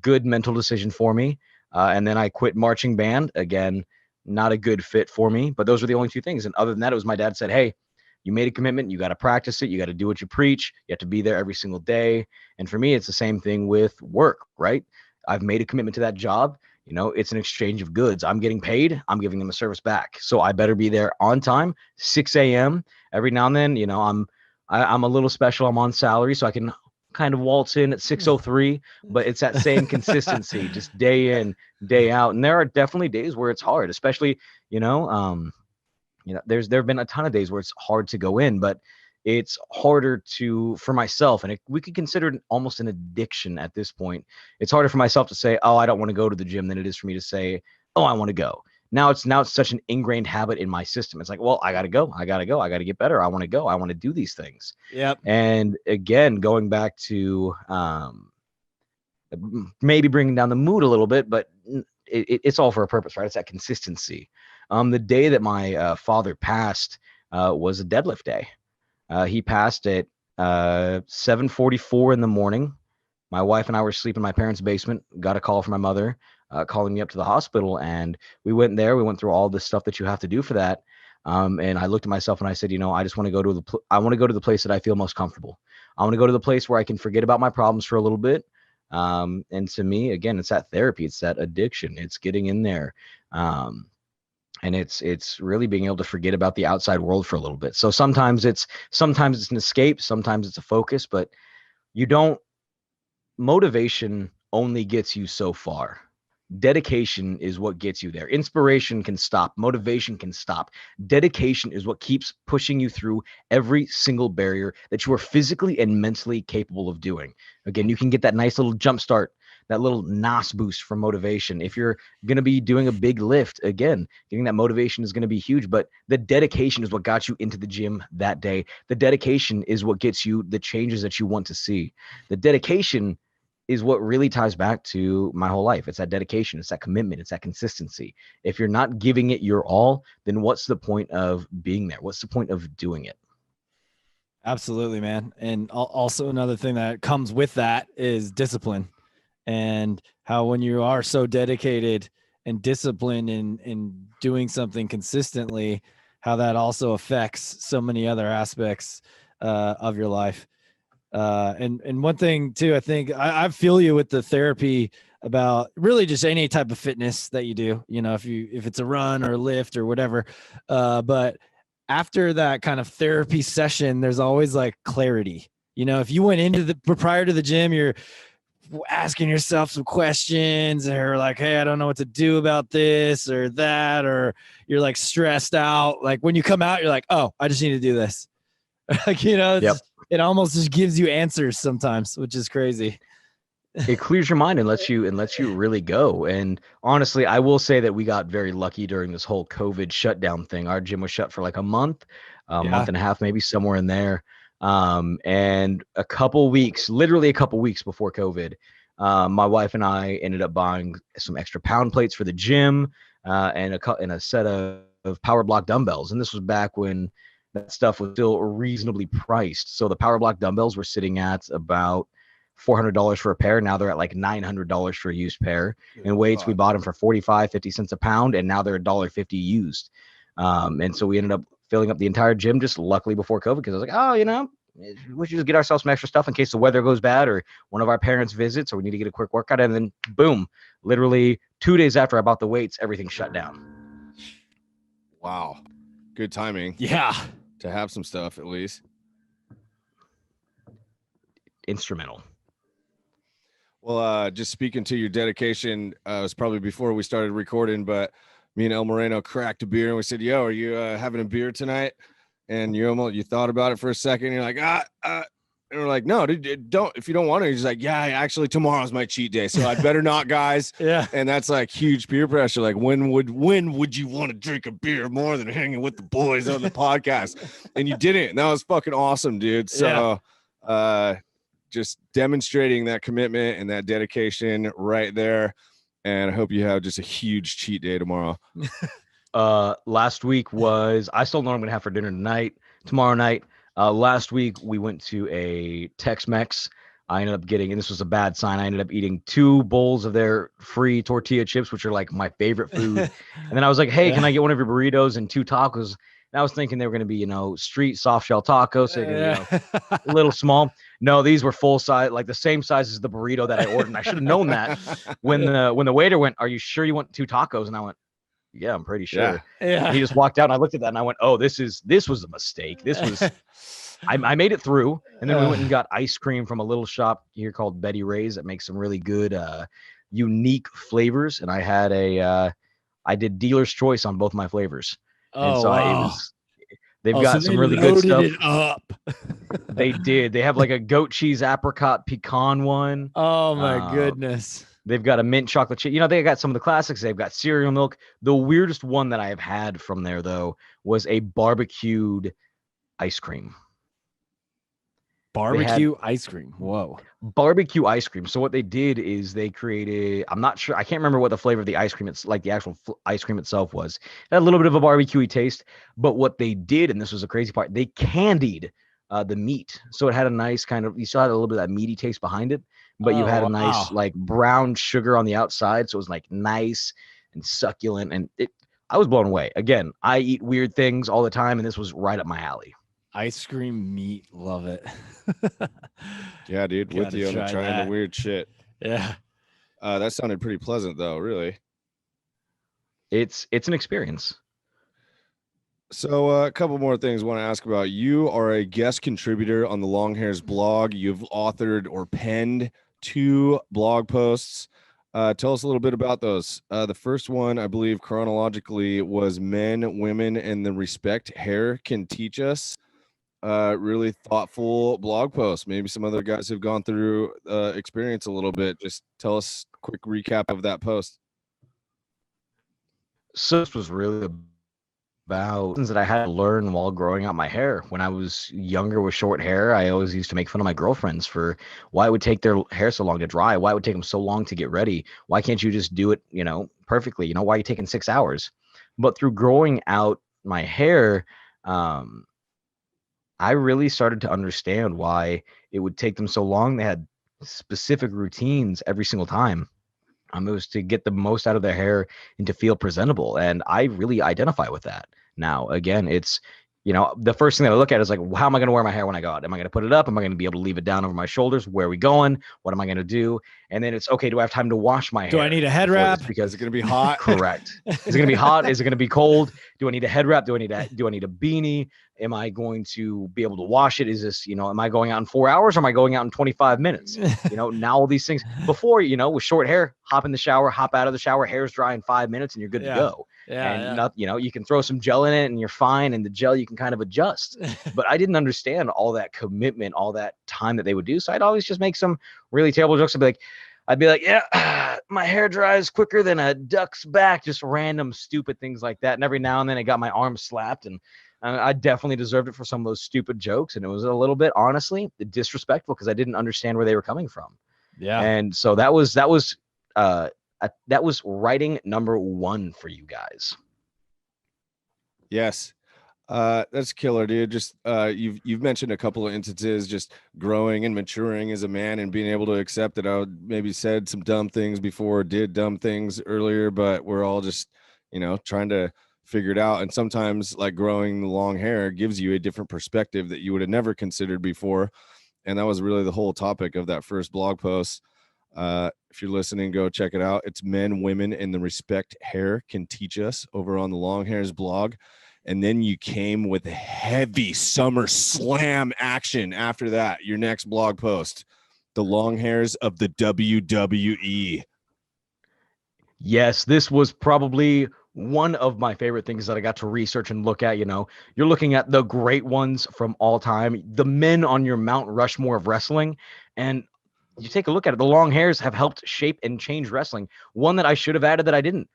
S2: Good mental decision for me. And then I quit marching band. Again, not a good fit for me. But those were the only 2 things. And other than that, it was my dad said, hey, you made a commitment. You got to practice it. You got to do what you preach. You have to be there every single day. And for me, it's the same thing with work, right? I've made a commitment to that job. It's an exchange of goods. I'm getting paid. I'm giving them a service back. So I better be there on time, 6 a.m. Every now and then, I'm a little special. I'm on salary, so I can kind of waltz in at 6:03, but it's that same consistency, just day in, day out. And there are definitely days where it's hard, especially, there have been a ton of days where it's hard to go in, but it's harder for myself. And we could consider it almost an addiction at this point. It's harder for myself to say, oh, I don't want to go to the gym than it is for me to say, oh, I want to go. Now it's such an ingrained habit in my system. It's like, well, I got to go. I got to get better. I want to go. I want to do these things.
S3: Yep.
S2: And again, going back to maybe bringing down the mood a little bit, but it's all for a purpose, right? It's that consistency. The day that my father passed was a deadlift day. He passed at 7:44 in the morning. My wife and I were asleep in my parents' basement. Got a call from my mother calling me up to the hospital, and we went there. We went through all the stuff that you have to do for that. And I looked at myself and I said, I just want to go to the place that I feel most comfortable. I want to go to the place where I can forget about my problems for a little bit. And to me, again, it's that therapy. It's that addiction. It's getting in there. And it's really being able to forget about the outside world for a little bit. So sometimes it's an escape, sometimes it's a focus, but motivation only gets you so far. Dedication is what gets you there. Inspiration can stop. Motivation can stop. Dedication is what keeps pushing you through every single barrier that you are physically and mentally capable of doing. Again, you can get that nice little jump start, that little NOS boost from motivation. If you're going to be doing a big lift, again, getting that motivation is going to be huge, but the dedication is what got you into the gym that day. The dedication is what gets you the changes that you want to see. The dedication is what really ties back to my whole life. It's that dedication. It's that commitment. It's that consistency. If you're not giving it your all, then what's the point of being there? What's the point of doing it?
S3: Absolutely, man. And also another thing that comes with that is discipline. And how when you are so dedicated and disciplined in doing something consistently, how that also affects so many other aspects of your life. And one thing too, I think I feel you with the therapy about really just any type of fitness that you do, if it's a run or a lift or whatever. But after that kind of therapy session, there's always like clarity. If you went into prior to the gym, you're asking yourself some questions or like, hey, I don't know what to do about this or that, or you're like stressed out. Like when you come out, you're like, oh, I just need to do this. Like, you know,
S2: Yep.
S3: it almost just gives you answers sometimes, which is crazy.
S2: It clears your mind and lets you really go. And honestly, I will say that we got very lucky during this whole COVID shutdown thing. Our gym was shut for like a month and a half, maybe somewhere in there. And literally a couple weeks before COVID, my wife and I ended up buying some extra pound plates for the gym and a set of power block dumbbells. And this was back when that stuff was still reasonably priced. So the power block dumbbells were sitting at about $400 for a pair. Now they're at like $900 for a used pair. And weights, we bought them for 50 cents a pound, and now they're $1.50 used. And so we ended up filling up the entire gym just luckily before COVID, because I was like, oh, you know, we should just get ourselves some extra stuff in case the weather goes bad or one of our parents visits or we need to get a quick workout. And then boom, literally 2 days after I bought the weights, everything shut down.
S1: Wow. Good timing.
S3: Yeah.
S1: To have some stuff at least.
S2: Instrumental.
S1: Well, just speaking to your dedication, it was probably before we started recording, but me and El Moreno cracked a beer and we said, yo, are you having a beer tonight? And you thought about it for a second. And you're like, and we're like, no, dude, don't, if you don't want to. He's like, yeah, actually tomorrow's my cheat day, so I better not, guys.
S3: Yeah.
S1: And that's like huge peer pressure. Like, when would you want to drink a beer more than hanging with the boys on the podcast? And you didn't. And that was fucking awesome, dude. So, just demonstrating that commitment and that dedication right there. And I hope you have just a huge cheat day tomorrow.
S2: Last week was, I still know what I'm going to have for dinner tomorrow night. Last week we went to a Tex-Mex. I ended up getting, and this was a bad sign, I ended up eating 2 bowls of their free tortilla chips, which are like my favorite food. And then I was like, hey, can I get one of your burritos and 2 tacos? And I was thinking they were going to be, you know, street soft shell tacos. So a little small. No, these were full size, like the same size as the burrito that I ordered. And I should have known that when the waiter went, are you sure you want 2 tacos? And I went, yeah, I'm pretty sure.
S3: Yeah.
S2: He just walked out and I looked at that and I went, oh, this was a mistake. This was, I made it through. And then we went and got ice cream from a little shop here called Betty Ray's that makes some really good, unique flavors. And I had I did dealer's choice on both my flavors. And so they've got some really good stuff.
S3: It up.
S2: They did. They have like a goat cheese apricot pecan one.
S3: Oh my goodness.
S2: They've got a mint chocolate chip. You know, they got some of the classics. They've got cereal milk. The weirdest one that I have had from there, though, was a barbecued ice cream.
S3: Barbecue ice cream. Whoa.
S2: Barbecue ice cream. So what they did is they created, I'm not sure, I can't remember what the flavor of the ice cream, it's like the actual ice cream itself was. It had a little bit of a barbecue taste, but what they did, and this was the crazy part, they candied the meat. So it had a nice kind of, you still had a little bit of that meaty taste behind it, but you had a nice like brown sugar on the outside. So it was like nice and succulent, and I was blown away. Again, I eat weird things all the time, and this was right up my alley.
S3: Ice cream meat. Love it.
S1: Yeah, dude. With you on trying the weird shit.
S3: Yeah.
S1: That sounded pretty pleasant though, really.
S2: It's an experience.
S1: So a couple more things I want to ask about. You are a guest contributor on the Longhairs blog. You've authored or penned 2 blog posts. Tell us a little bit about those. The first one, I believe chronologically, was Men, Women, and the Respect Hair Can Teach Us. Really thoughtful blog post. Maybe some other guys who've gone through experience a little bit. Just tell us a quick recap of that post.
S2: So this was really about things that I had to learn while growing out my hair. When I was younger with short hair, I always used to make fun of my girlfriends for why it would take their hair so long to dry. Why it would take them so long to get ready? Why can't you just do it, you know, perfectly? You know, why are you taking 6 hours? But through growing out my hair, I really started to understand why it would take them so long. They had specific routines every single time. It was to get the most out of their hair and to feel presentable. And I really identify with that. Now, again, it's, you know, the first thing that I look at is like, how am I going to wear my hair when I go out? Am I going to put it up? Am I going to be able to leave it down over my shoulders? Where are we going? What am I going to do? And then it's, okay, do I have time to wash my hair?
S3: Do I need a head wrap?
S1: Because it's going to be hot.
S2: Correct. Is it going to be hot? Is it going to be cold? Do I need a head wrap? Do I need a beanie? Am I going to be able to wash it? Is this, you know, am I going out in 4 hours or am I going out in 25 minutes? You know, now all these things before, you know, with short hair, hop in the shower, hop out of the shower, hair's dry in 5 minutes and you're good to go. Not, you can throw some gel in it and you're fine. And the gel, you can kind of adjust. But I didn't understand all that commitment, all that time that they would do. So I'd always just make some really terrible jokes. I'd be like, yeah, my hair dries quicker than a duck's back, just random stupid things like that. And every now and then I got my arm slapped, and I definitely deserved it for some of those stupid jokes. And it was a little bit, honestly, disrespectful because I didn't understand where they were coming from.
S3: Yeah.
S2: And so that was writing number 1 for you guys.
S1: Yes. That's killer, dude. Just you've mentioned a couple of instances, just growing and maturing as a man and being able to accept that I maybe said some dumb things before, did dumb things earlier, but we're all just, trying to figure it out. And sometimes like growing the long hair gives you a different perspective that you would have never considered before. And that was really the whole topic of that first blog post. If you're listening, go check it out. It's Men, Women, and the Respect Hair Can Teach Us over on the Longhairs blog. And then you came with heavy summer slam action after that. Your next blog post, the Longhairs of the WWE.
S2: Yes, this was probably one of my favorite things that I got to research and look at. You're looking at the great ones from all time, the men on your Mount Rushmore of wrestling. And you take a look at it, the Longhairs have helped shape and change wrestling. One that I should have added that I didn't,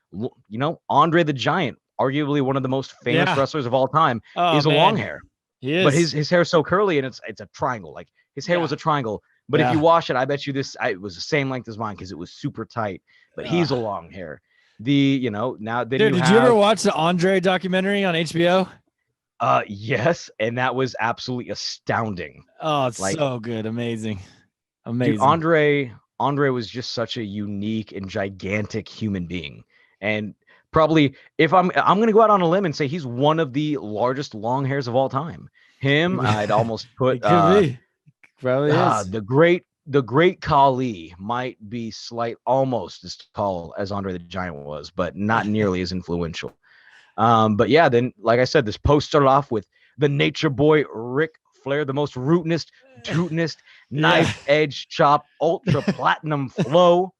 S2: Andre the Giant, arguably one of the most famous wrestlers of all time, is a long hair.
S3: He is.
S2: But his hair is so curly and it's a triangle. Like his hair was a triangle. But if you wash it, I bet you it was the same length as mine because it was super tight. But he's a long hair. Now then.
S3: Dude, did you ever watch the Andre documentary on HBO?
S2: Yes, and that was absolutely astounding.
S3: Oh, it's so good, amazing.
S2: Dude, Andre was just such a unique and gigantic human being, and probably if I'm going to go out on a limb and say he's one of the largest long hairs of all time. I'd almost put
S3: probably is.
S2: The great Khali might be almost as tall as Andre the Giant was, but not nearly as influential. But yeah, then like I said, this post started off with the Nature Boy Ric Flair, the most rootinest, tootinest, knife edge chop, ultra platinum flow.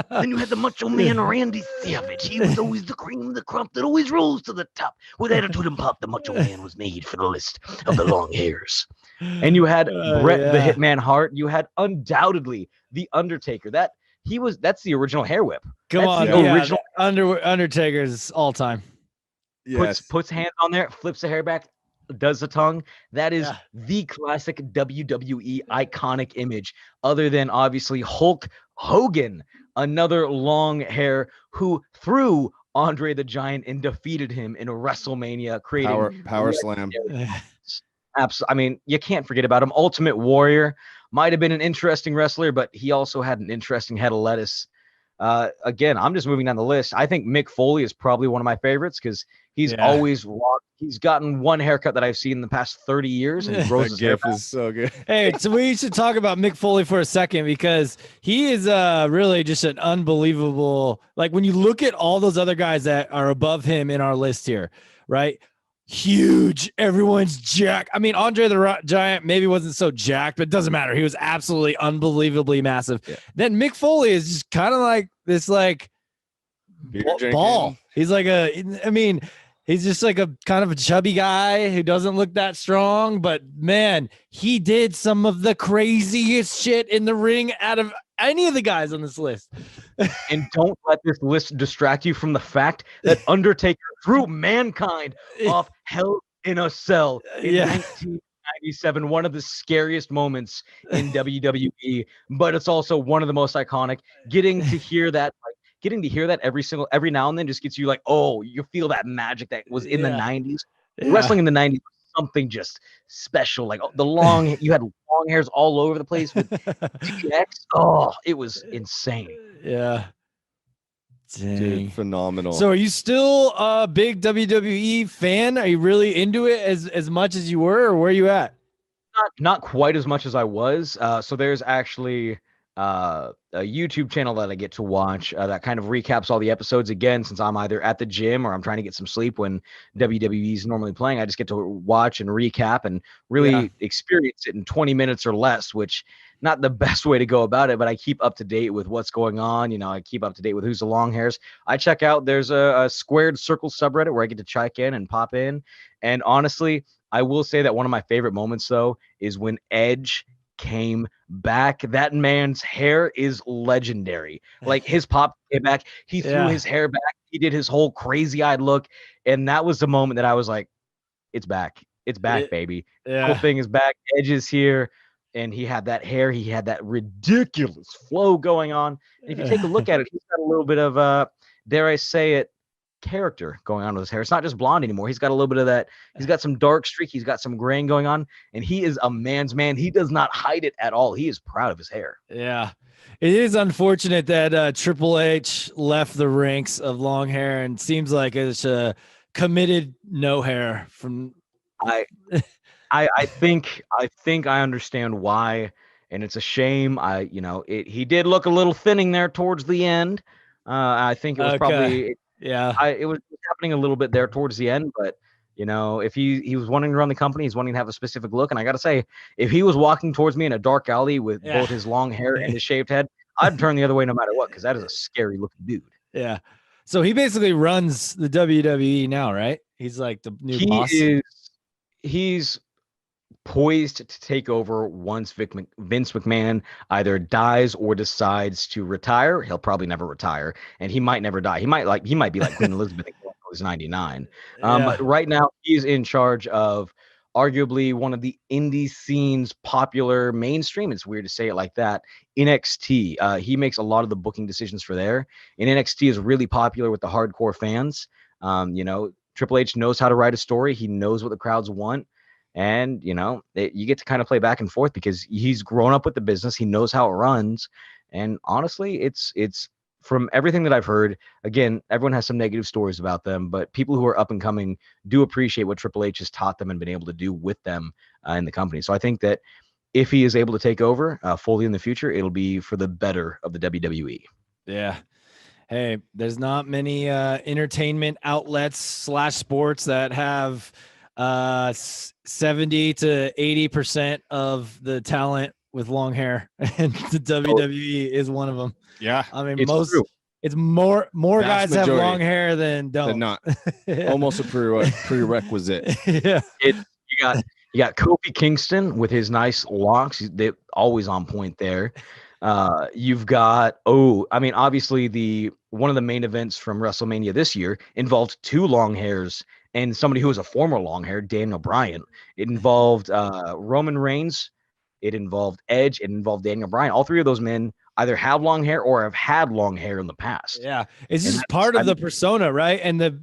S2: Then you had the Macho Man Randy Savage. He was always the cream of the crop that always rose to the top. With attitude and pop, the Macho Man was made for the list of the long hairs. And you had Bret the Hitman Hart. You had undoubtedly the Undertaker. That's the original hair whip.
S3: Come on,
S2: the original
S3: Undertaker's all time.
S1: Yes.
S2: Puts hands on there, flips the hair back, does the tongue. That is the classic WWE iconic image, other than obviously Hulk Hogan, another long hair who threw Andre the Giant and defeated him in a WrestleMania, creating
S1: power slam.
S2: Absolutely. I mean, you can't forget about him. Ultimate Warrior might have been an interesting wrestler, but he also had an interesting head of lettuce. Again, I'm just moving down the list. I think Mick Foley is probably one of my favorites because he's always rocked. He's gotten one haircut that I've seen in the past 30 years, and he grows his hair back.
S1: Is so good.
S3: Hey, so we should talk about Mick Foley for a second because he is really just an unbelievable. Like when you look at all those other guys that are above him in our list here, right? Huge. Everyone's jacked. I mean, Andre the Giant maybe wasn't so jacked, but it doesn't matter. He was absolutely unbelievably massive. Yeah. Then Mick Foley is just kind of like this, ball. He's he's just like a kind of a chubby guy who doesn't look that strong, but man, he did some of the craziest shit in the ring out of any of the guys on this list.
S2: And don't let this list distract you from the fact that Undertaker threw Mankind off Hell in a Cell in 1997, one of the scariest moments in WWE, but it's also one of the most iconic. Getting to hear that every now and then just gets you like, oh, you feel that magic that was in the 90s. Wrestling in the 90s was something just special. Like you had long hairs all over the place with DX. Oh, it was insane.
S3: Yeah. Dang.
S1: Dude, phenomenal.
S3: So are you still a big WWE fan? Are you really into it as much as you were, or where are you at?
S2: Not quite as much as I was. So there's actually a YouTube channel that I get to watch that kind of recaps all the episodes again, since I'm either at the gym or I'm trying to get some sleep when WWE is normally playing. I just get to watch and recap and really experience it in 20 minutes or less, which not the best way to go about it, but I keep up to date with what's going on. You know, I keep up to date with who's the Longhairs. I check out, there's a squared circle subreddit where I get to check in and pop in. And honestly, I will say that one of my favorite moments, though, is when Edge came back. That man's hair is legendary. Like his pop came back. He threw his hair back. He did his whole crazy eyed look. And that was the moment that I was like, it's back. It's back, baby. The whole thing is back. Edge is here. And he had that hair. He had that ridiculous flow going on. And if you take a look at it, he's got a little bit of, dare I say it, character going on with his hair. It's not just blonde anymore. He's got a little bit of that. He's got some dark streak. He's got some graying going on. And he is a man's man. He does not hide it at all. He is proud of his hair.
S3: Yeah. It is unfortunate that Triple H left the ranks of long hair, and seems like it's a committed no hair from.
S2: I think I understand why, and it's a shame. He did look a little thinning there towards the end. I think it was probably it was happening a little bit there towards the end, but if he was wanting to run the company, he's wanting to have a specific look. And I got to say, if he was walking towards me in a dark alley with both his long hair and his shaved head, I'd turn the other way no matter what, because that is a scary looking dude.
S3: Yeah. So he basically runs the WWE now, right? He's like the new boss.
S2: He's poised to take over once Vince McMahon either dies or decides to retire. He'll probably never retire, and he might never die. He might be like Queen Elizabeth until he's 99. But right now he's in charge of arguably one of the indie scene's popular mainstream. It's weird to say it like that. NXT. He makes a lot of the booking decisions for there, and NXT is really popular with the hardcore fans. Triple H knows how to write a story. He knows what the crowds want. And, you get to kind of play back and forth because he's grown up with the business. He knows how it runs. And honestly, it's from everything that I've heard, again, everyone has some negative stories about them, but people who are up and coming do appreciate what Triple H has taught them and been able to do with them in the company. So I think that if he is able to take over fully in the future, it'll be for the better of the WWE.
S3: Yeah. Hey, there's not many entertainment outlets / sports that have 70 to 80% of the talent with long hair, and the WWE is one of them.
S1: Yeah.
S3: I mean,
S2: it's
S3: more guys have long hair than don't.
S1: Than not. Almost a prerequisite.
S3: Yeah.
S2: You got Kofi Kingston with his nice locks. They're always on point there. You've got, obviously one of the main events from WrestleMania this year involved two long hairs and somebody who was a former long hair, Daniel Bryan. It involved Roman Reigns. It involved Edge. It involved Daniel Bryan. All three of those men either have long hair or have had long hair in the past.
S3: Yeah. It's just part of the persona, right? And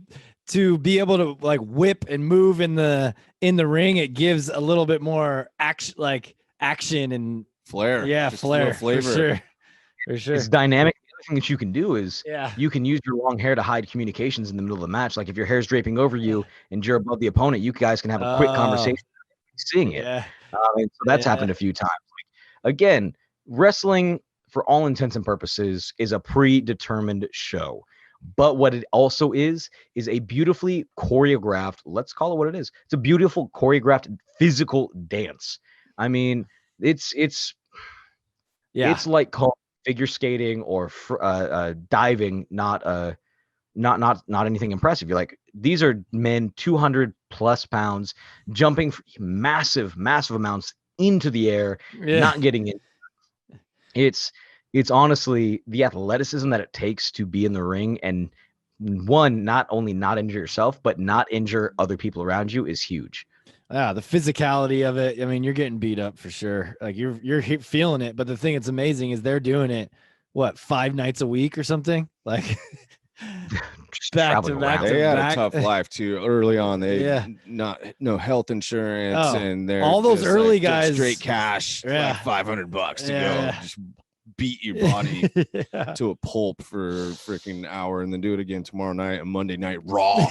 S3: to be able to like whip and move in the ring, it gives a little bit more action and
S1: flair.
S3: Yeah,
S1: just
S3: flair.
S1: Flavor.
S3: For sure.
S2: It's dynamic. The other thing that you can do is you can use your long hair to hide communications in the middle of the match. Like if your hair's draping over you and you're above the opponent, you guys can have a quick conversation seeing it.
S3: Yeah.
S2: And so that's happened a few times. Again, wrestling, for all intents and purposes, is a predetermined show. But what it also is a beautifully choreographed, let's call it what it is. It's a beautiful choreographed physical dance. I mean, it's like called figure skating or diving, not anything impressive. You're like, these are men 200 plus pounds jumping massive amounts into the air, not getting in. It's honestly the athleticism that it takes to be in the ring and not only not injure yourself, but not injure other people around you is huge.
S3: Yeah, the physicality of it. I mean, you're getting beat up for sure. Like you're feeling it. But the thing that's amazing is they're doing it, 5 nights a week or something? Like back to back.
S1: They had a tough life too. Early on, no health insurance, and they're
S3: all those early guys
S1: straight cash, like $500 to go. Just beat your body to a pulp for a freaking hour and then do it again tomorrow night, a Monday Night Raw.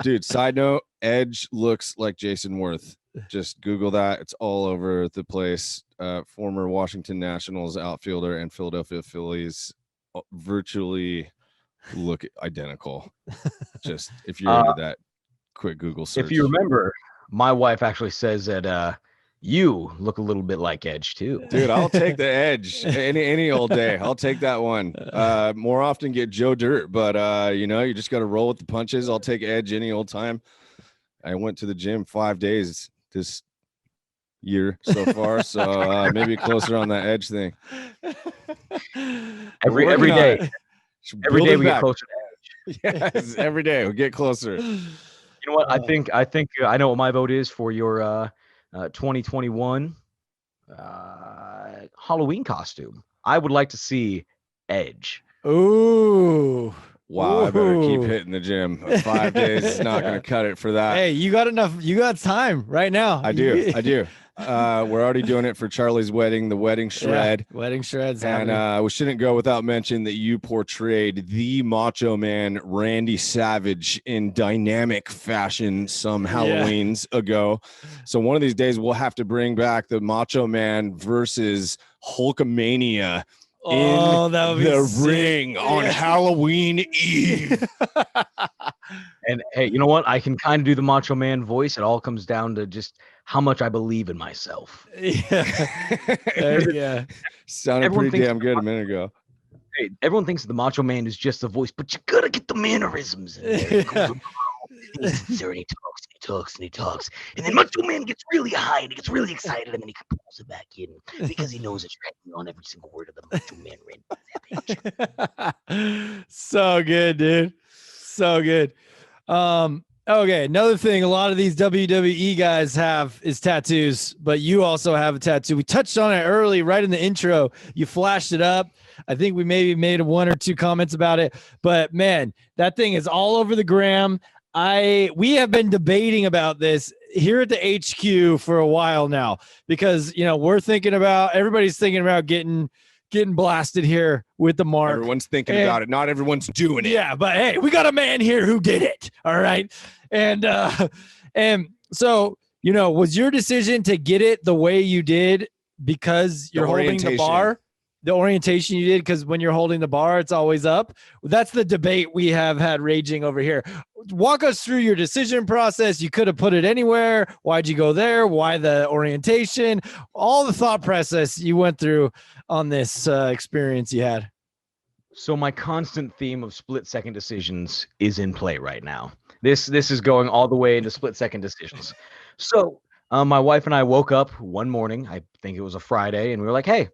S1: Dude, side note, Edge looks like Jason Worth. Just Google that. It's all over the place. Former Washington Nationals outfielder and Philadelphia Phillies virtually look identical. Just if you're into that, quick Google search.
S2: If you remember, my wife actually says that You look a little bit like Edge too.
S1: Dude, I'll take the Edge any old day. I'll take that one. More often get Joe Dirt, but you just got to roll with the punches. I'll take Edge any old time. I went to the gym 5 days this year so far, so maybe closer on that Edge thing.
S2: Every day. Every day we get closer to
S1: Edge. Yes, every day we get closer.
S2: You know what? I think I know what my vote is for your 2021 Halloween costume. I would like to see Edge.
S3: Ooh.
S1: Wow, I better keep hitting the gym. 5 days is not going to cut it for that.
S3: Hey, you got enough. You got time right now.
S1: I do. We're already doing it for Charlie's wedding, the wedding shred.
S3: Yeah, wedding shreds.
S1: And we shouldn't go without mentioning that you portrayed the Macho Man Randy Savage in dynamic fashion some Halloweens ago. So one of these days we'll have to bring back the Macho Man versus Hulkamania in the ring on Halloween Eve.
S2: And hey, you know what? I can kind of do the Macho Man voice. It all comes down to just how much I believe in myself.
S3: Yeah.
S1: Sounded pretty damn good a minute ago.
S2: Hey, everyone thinks the Macho Man is just the voice, but you gotta get the mannerisms in there. He sits there and he talks and he talks and he talks. And then Macho Man gets really high and he gets really excited and then he pulls it back in because he knows it's right on every single word of the Macho Man Randy.
S3: So good, dude. So good. Okay, another thing a lot of these WWE guys have is tattoos, but you also have a tattoo. We touched on it early, right in the intro. You flashed it up. I think we maybe made 1 or 2 comments about it, but man, that thing is all over the gram. We have been debating about this here at the HQ for a while now because everybody's thinking about getting blasted here with the mark.
S1: Everyone's thinking about it. Not everyone's doing it.
S3: Yeah, but hey, we got a man here who did it. All right. And so, was your decision to get it the way you did because you're holding the bar? The orientation you did, because when you're holding the bar, it's always up. That's the debate we have had raging over here. Walk us through your decision process. You could have put it anywhere. Why'd you go there? Why the orientation? All the thought process you went through on this experience you had.
S2: So my constant theme of split-second decisions is in play right now. This is going all the way into split-second decisions. So my wife and I woke up one morning, I think it was a Friday, and we were like, hey,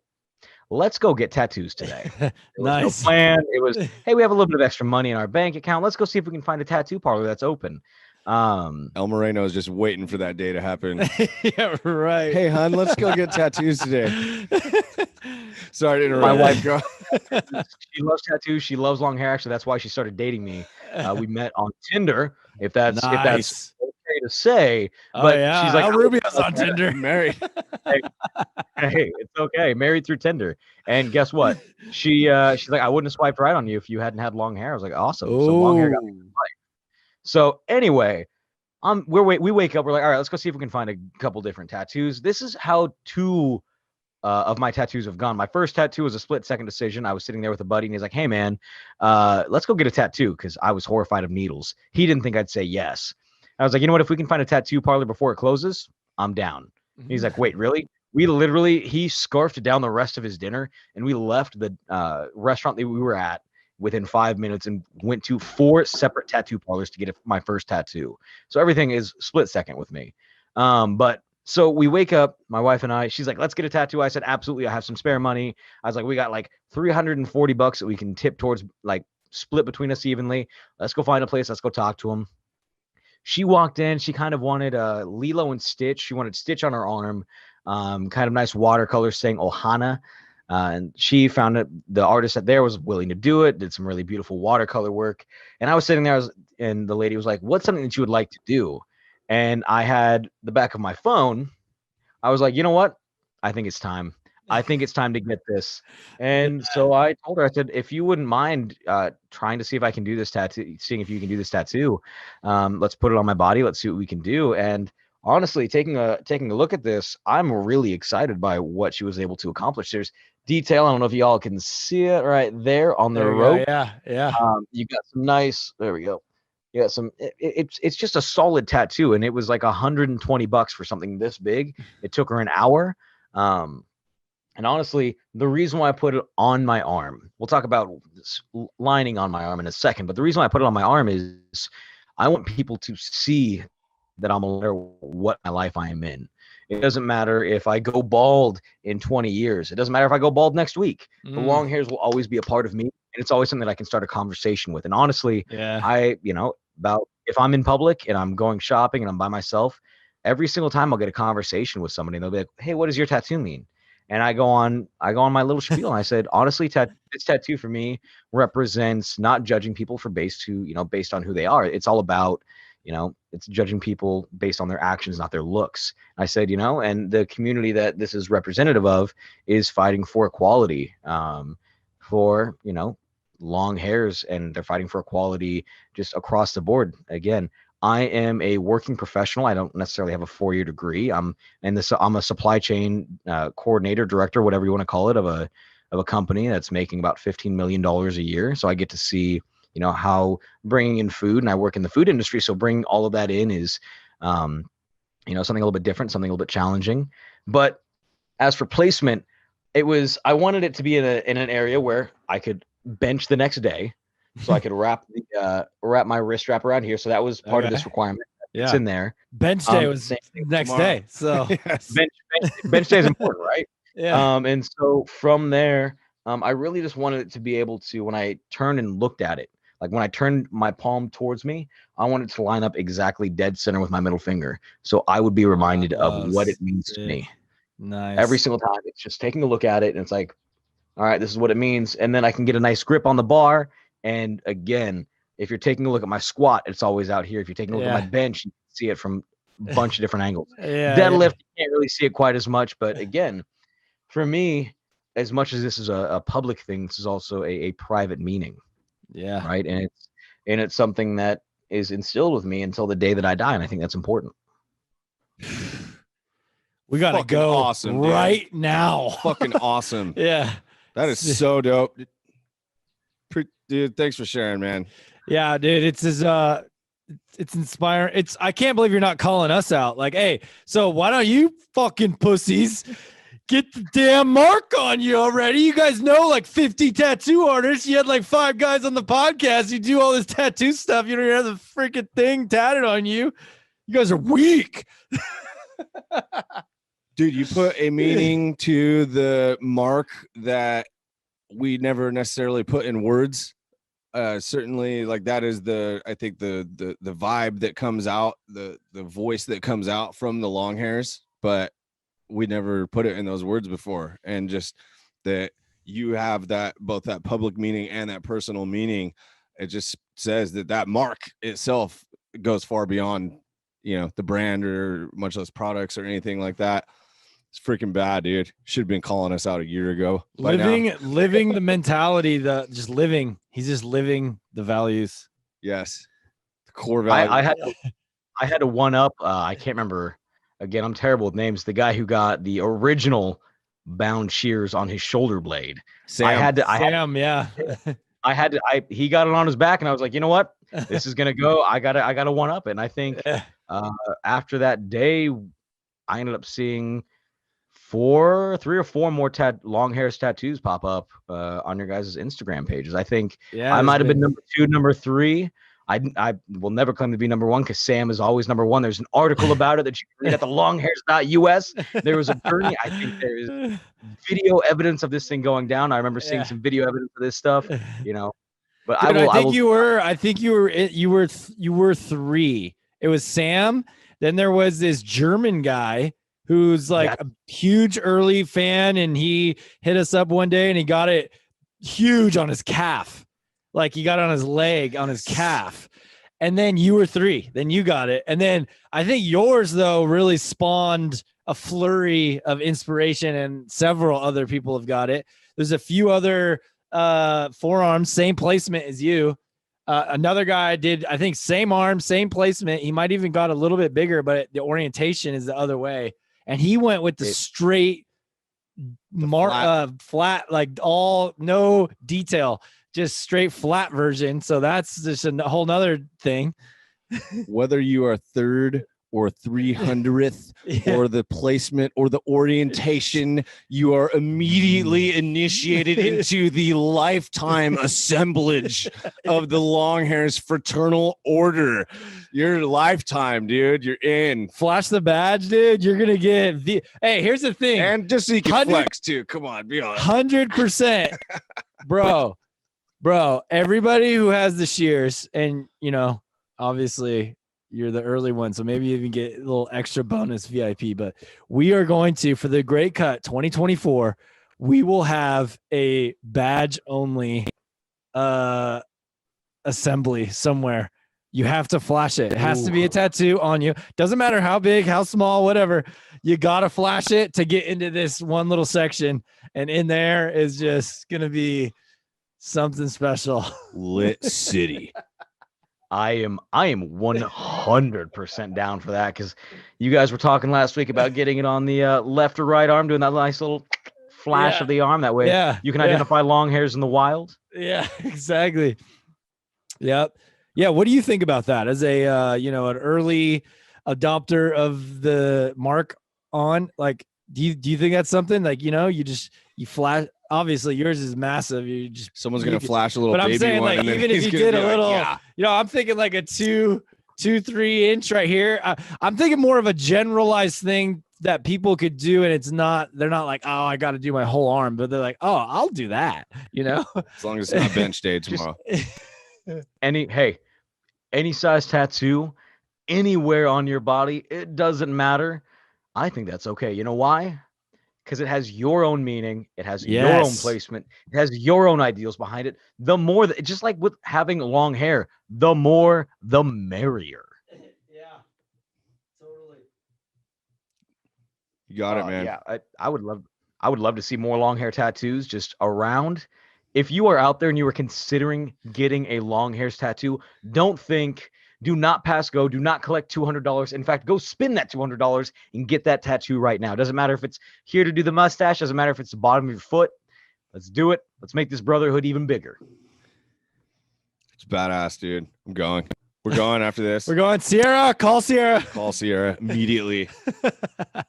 S2: let's go get tattoos today.
S3: Nice.
S2: No plan. It was, hey, we have a little bit of extra money in our bank account. Let's go see if we can find a tattoo parlor that's open.
S1: El Moreno is just waiting for that day to happen.
S3: Yeah, right.
S1: Hey, hon, let's go get tattoos today. Sorry to interrupt.
S2: My wife, she loves tattoos. She loves long hair. Actually, that's why she started dating me. We met on Tinder. If that's okay to say, but she's like,
S3: Rubio's on Tinder.
S1: Married.
S2: Hey, it's okay. Married through Tinder. And guess what? She's like, I wouldn't have swiped right on you if you hadn't had long hair. I was like, awesome.
S3: Ooh.
S2: So long hair got me right. So anyway, we wake up. We're like, all right, let's go see if we can find a couple different tattoos. This is how 2 of my tattoos have gone. My first tattoo was a split-second decision. I was sitting there with a buddy, and he's like, hey, man, let's go get a tattoo, because I was horrified of needles. He didn't think I'd say yes. I was like, you know what? If we can find a tattoo parlor before it closes, I'm down. Mm-hmm. He's like, wait, really? He scarfed down the rest of his dinner, and we left the restaurant that we were at within 5 minutes and went to 4 separate tattoo parlors to get my first tattoo. So everything is split second with me. But so we wake up, my wife and I, she's like, let's get a tattoo. I said, absolutely. I have some spare money. I was like, we got like $340 that we can tip towards, like split between us evenly. Let's go find a place. Let's go talk to him. She walked in. She kind of wanted Lilo and Stitch. She wanted Stitch on her arm. Kind of nice watercolor saying Ohana. And she found it. The artist that there was willing to do it, did some really beautiful watercolor work. And I was sitting there, and the lady was like, what's something that you would like to do? And I had the back of my phone. I was like, you know what? I think it's time. I think it's time to get this. And so I told her, I said, if you wouldn't mind trying to see if I can do this tattoo, seeing if you can do this tattoo, let's put it on my body. Let's see what we can do. And honestly, taking a look at this, I'm really excited by what she was able to accomplish. There's detail. I don't know if y'all can see it right there on the rope.
S3: Yeah.
S2: You got some nice, there we go. It's just a solid tattoo, and it was like $120 for something this big. It took her an hour. And honestly, the reason why I put it on my arm, we'll talk about lining on my arm in a second, but the reason why I put it on my arm is I want people to see that I'm aware of what my life I am in. It doesn't matter if I go bald in 20 years. It doesn't matter if I go bald next week. The long hairs will always be a part of me, and it's always something that I can start a conversation with. And honestly, about if I'm in public and I'm going shopping and I'm by myself, every single time I'll get a conversation with somebody and they'll be like, "Hey, what does your tattoo mean?" And I go on my little spiel and I said, honestly, this tattoo for me represents not judging people based on who they are. It's all about, it's judging people based on their actions, not their looks. I said, and the community that this is representative of is fighting for equality, for, long hairs, and they're fighting for equality just across the board. Again, I am a working professional. I don't necessarily have a 4-year degree. I'm a supply chain coordinator, director, whatever you want to call it, of a company that's making about $15 million a year. So I get to see, how bringing in food, and I work in the food industry. So bringing all of that in is, something a little bit different, something a little bit challenging. But as for placement, I wanted it to be in an area where I could bench the next day. So I could wrap my wrist strap around here. So that was part of this requirement. It's in there.
S3: Bench day was next day. So
S2: yes. bench day is important, right?
S3: Yeah.
S2: And so from there, I really just wanted it to be able to, when I turned and looked at it, like when I turned my palm towards me, I wanted to line up exactly dead center with my middle finger. So I would be reminded of what it means to me.
S3: Nice.
S2: Every single time. It's just taking a look at it and it's like, all right, this is what it means. And then I can get a nice grip on the bar. And again, if you're taking a look at my squat, it's always out here. If you're taking a look at my bench, you can see it from a bunch of different angles. Deadlift, you can't really see it quite as much. But again, for me, as much as this is a public thing, this is also a private meaning.
S3: Yeah.
S2: Right. And it's something that is instilled with me until the day that I die. And I think that's important.
S3: We got to go
S1: awesome,
S3: right now.
S1: Fucking awesome.
S3: Yeah.
S1: That is so dope. Dude, thanks for sharing, man.
S3: Yeah, dude, it's inspiring. I can't believe you're not calling us out. Like, hey, so why don't you fucking pussies get the damn mark on you already? You guys know like 50 tattoo artists. You had like 5 guys on the podcast. You do all this tattoo stuff. You don't even have the freaking thing tatted on you. You guys are weak.
S1: Dude, you put a meaning to the mark that we never necessarily put in words. Certainly, like that is I think the vibe that comes out, the voice that comes out from the long hairs, but we never put it in those words before. And just that you have that, both that public meaning and that personal meaning, it just says that mark itself goes far beyond, the brand or much less products or anything like that. It's freaking bad, dude. Should have been calling us out a year ago.
S3: Living the mentality, just living. He's just living the values.
S1: Yes. The core values.
S2: I had to one up. I can't remember. Again, I'm terrible with names. The guy who got the original bound shears on his shoulder blade.
S1: Sam.
S2: He got it on his back and I was like, you know what? This is going to go. I got to one up it. And I think after that day, I ended up seeing 3 or 4 more long hairs tattoos pop up on your guys' Instagram pages. I think I might have been number 2, number 3. I will never claim to be number 1 because Sam is always number 1. There's an article about it that you can read at the longhairs.us. There was a journey. I think there is video evidence of this thing going down. I remember seeing some video evidence of this stuff, But
S3: dude, I think you were 3. It was Sam. Then there was this German guy who's like a huge early fan, and he hit us up one day and he got it huge on his calf. Like he got it on his leg, on his calf. And then you were 3. Then you got it. And then I think yours, though, really spawned a flurry of inspiration, and several other people have got it. There's a few other forearms, same placement as you. Another guy did, I think, same arm, same placement. He might even got a little bit bigger, but the orientation is the other way. And he went with the straight flat, like no detail, just straight flat version. So that's just a whole nother thing.
S1: Whether you are third or 300th or the placement or the orientation, you are immediately initiated into the lifetime assemblage of the Longhairs fraternal order. Your lifetime, dude. You're in.
S3: Flash the badge, dude. You're gonna get hey, here's the thing.
S1: And just so you can flex too. Come on, be honest.
S3: 100%. Bro, everybody who has the Shears, and obviously you're the early one, so maybe you even get a little extra bonus VIP, but we are going to, for the Great Cut 2024, we will have a badge only assembly somewhere. You have to flash it. It has to be a tattoo on you. Doesn't matter how big, how small, whatever. You got to flash it to get into this one little section, and in there is just going to be something special.
S1: Lit city.
S2: I am 100% down for that, because you guys were talking last week about getting it on the left or right arm, doing that nice little flash of the arm. That way you can identify long hairs in the wild.
S3: Yeah, exactly. Yep. Yeah. What do you think about that as a, an early adopter of the mark on? Like, do you think that's something like, you flash? Obviously, yours is massive. You just
S1: someone's gonna flash a little.
S3: But
S1: baby
S3: I'm saying,
S1: one,
S3: like, even if you did a little,
S1: like,
S3: I'm thinking like a 2-3 inch right here. I'm thinking more of a generalized thing that people could do, and they're not like, oh, I got to do my whole arm, but they're like, oh, I'll do that.
S1: As long as it's not bench day tomorrow.
S2: Any size tattoo, anywhere on your body, it doesn't matter. I think that's okay. You know why? Because it has your own meaning. It has your own placement. It has your own ideals behind it. The more that, just like with having long hair, the more, the merrier.
S3: Yeah, totally.
S1: You got it, man.
S2: Yeah, I would love to see more long hair tattoos just around. If you are out there and you are considering getting a long hairs tattoo, do not pass go. Do not collect $200. In fact, go spend that $200 and get that tattoo right now. It doesn't matter if it's here to do the mustache. Doesn't matter if it's the bottom of your foot. Let's do it. Let's make this brotherhood even bigger.
S1: It's badass, dude. I'm going. We're going after this.
S3: We're going. Sierra, call Sierra.
S1: Call Sierra immediately.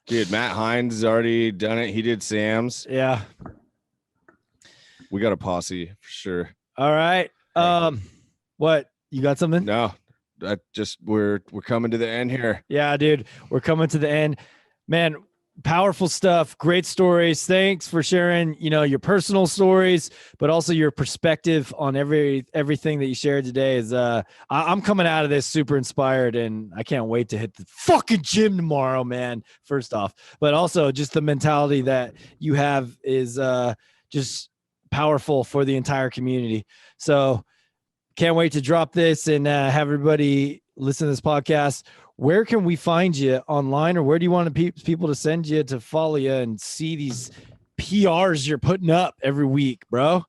S1: Dude, Matt Hines has already done it. He did Sam's.
S3: Yeah.
S1: We got a posse for sure.
S3: All right. What? You got something?
S1: No. We're coming to the end here.
S3: Yeah, dude, we're coming to the end, man. Powerful stuff. Great stories. Thanks for sharing, your personal stories, but also your perspective on everything that you shared today. Is I'm coming out of this super inspired, and I can't wait to hit the fucking gym tomorrow, man. First off, but also just the mentality that you have is just powerful for the entire community. So can't wait to drop this and have everybody listen to this podcast. Where can we find you online, or where do you want people to send you to follow you and see these PRs you're putting up every week, bro?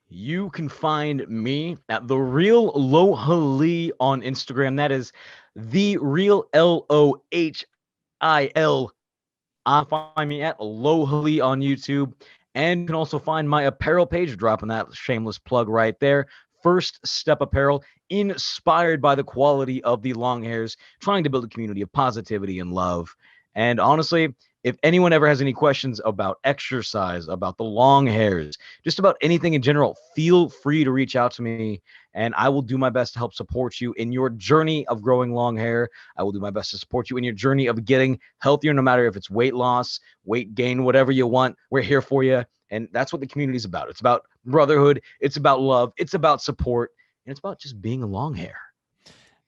S2: You can find me at The Real Lohali on Instagram. That is The Real LOHIL. Find me at Lohali on YouTube. And you can also find my apparel page, dropping that shameless plug right there. First Step Apparel, inspired by the quality of the long hairs, trying to build a community of positivity and love. And honestly, if anyone ever has any questions about exercise, about the long hairs, just about anything in general, feel free to reach out to me, and I will do my best to help support you in your journey of growing long hair. I will do my best to support you in your journey of getting healthier, no matter if it's weight loss, weight gain, whatever you want. We're here for you. And that's what the community is about. It's about brotherhood. It's about love. It's about support. And it's about just being a long hair.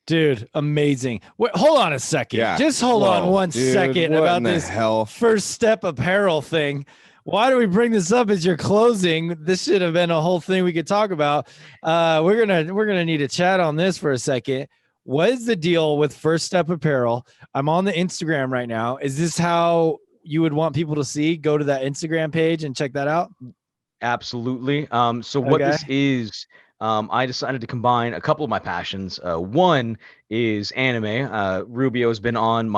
S3: Dude, amazing. Wait, hold on a second.
S1: Yeah.
S3: Just hold on one second about this First Step Apparel thing. Why do we bring this up as you're closing? This should have been a whole thing we could talk about. We're gonna need to chat on this for a second. What is the deal with First Step Apparel? I'm on the Instagram right now. Is this how you would want people to see? Go to that Instagram page and check that out?
S2: Absolutely. So what this is, I decided to combine a couple of my passions. One is anime. Rubio has been on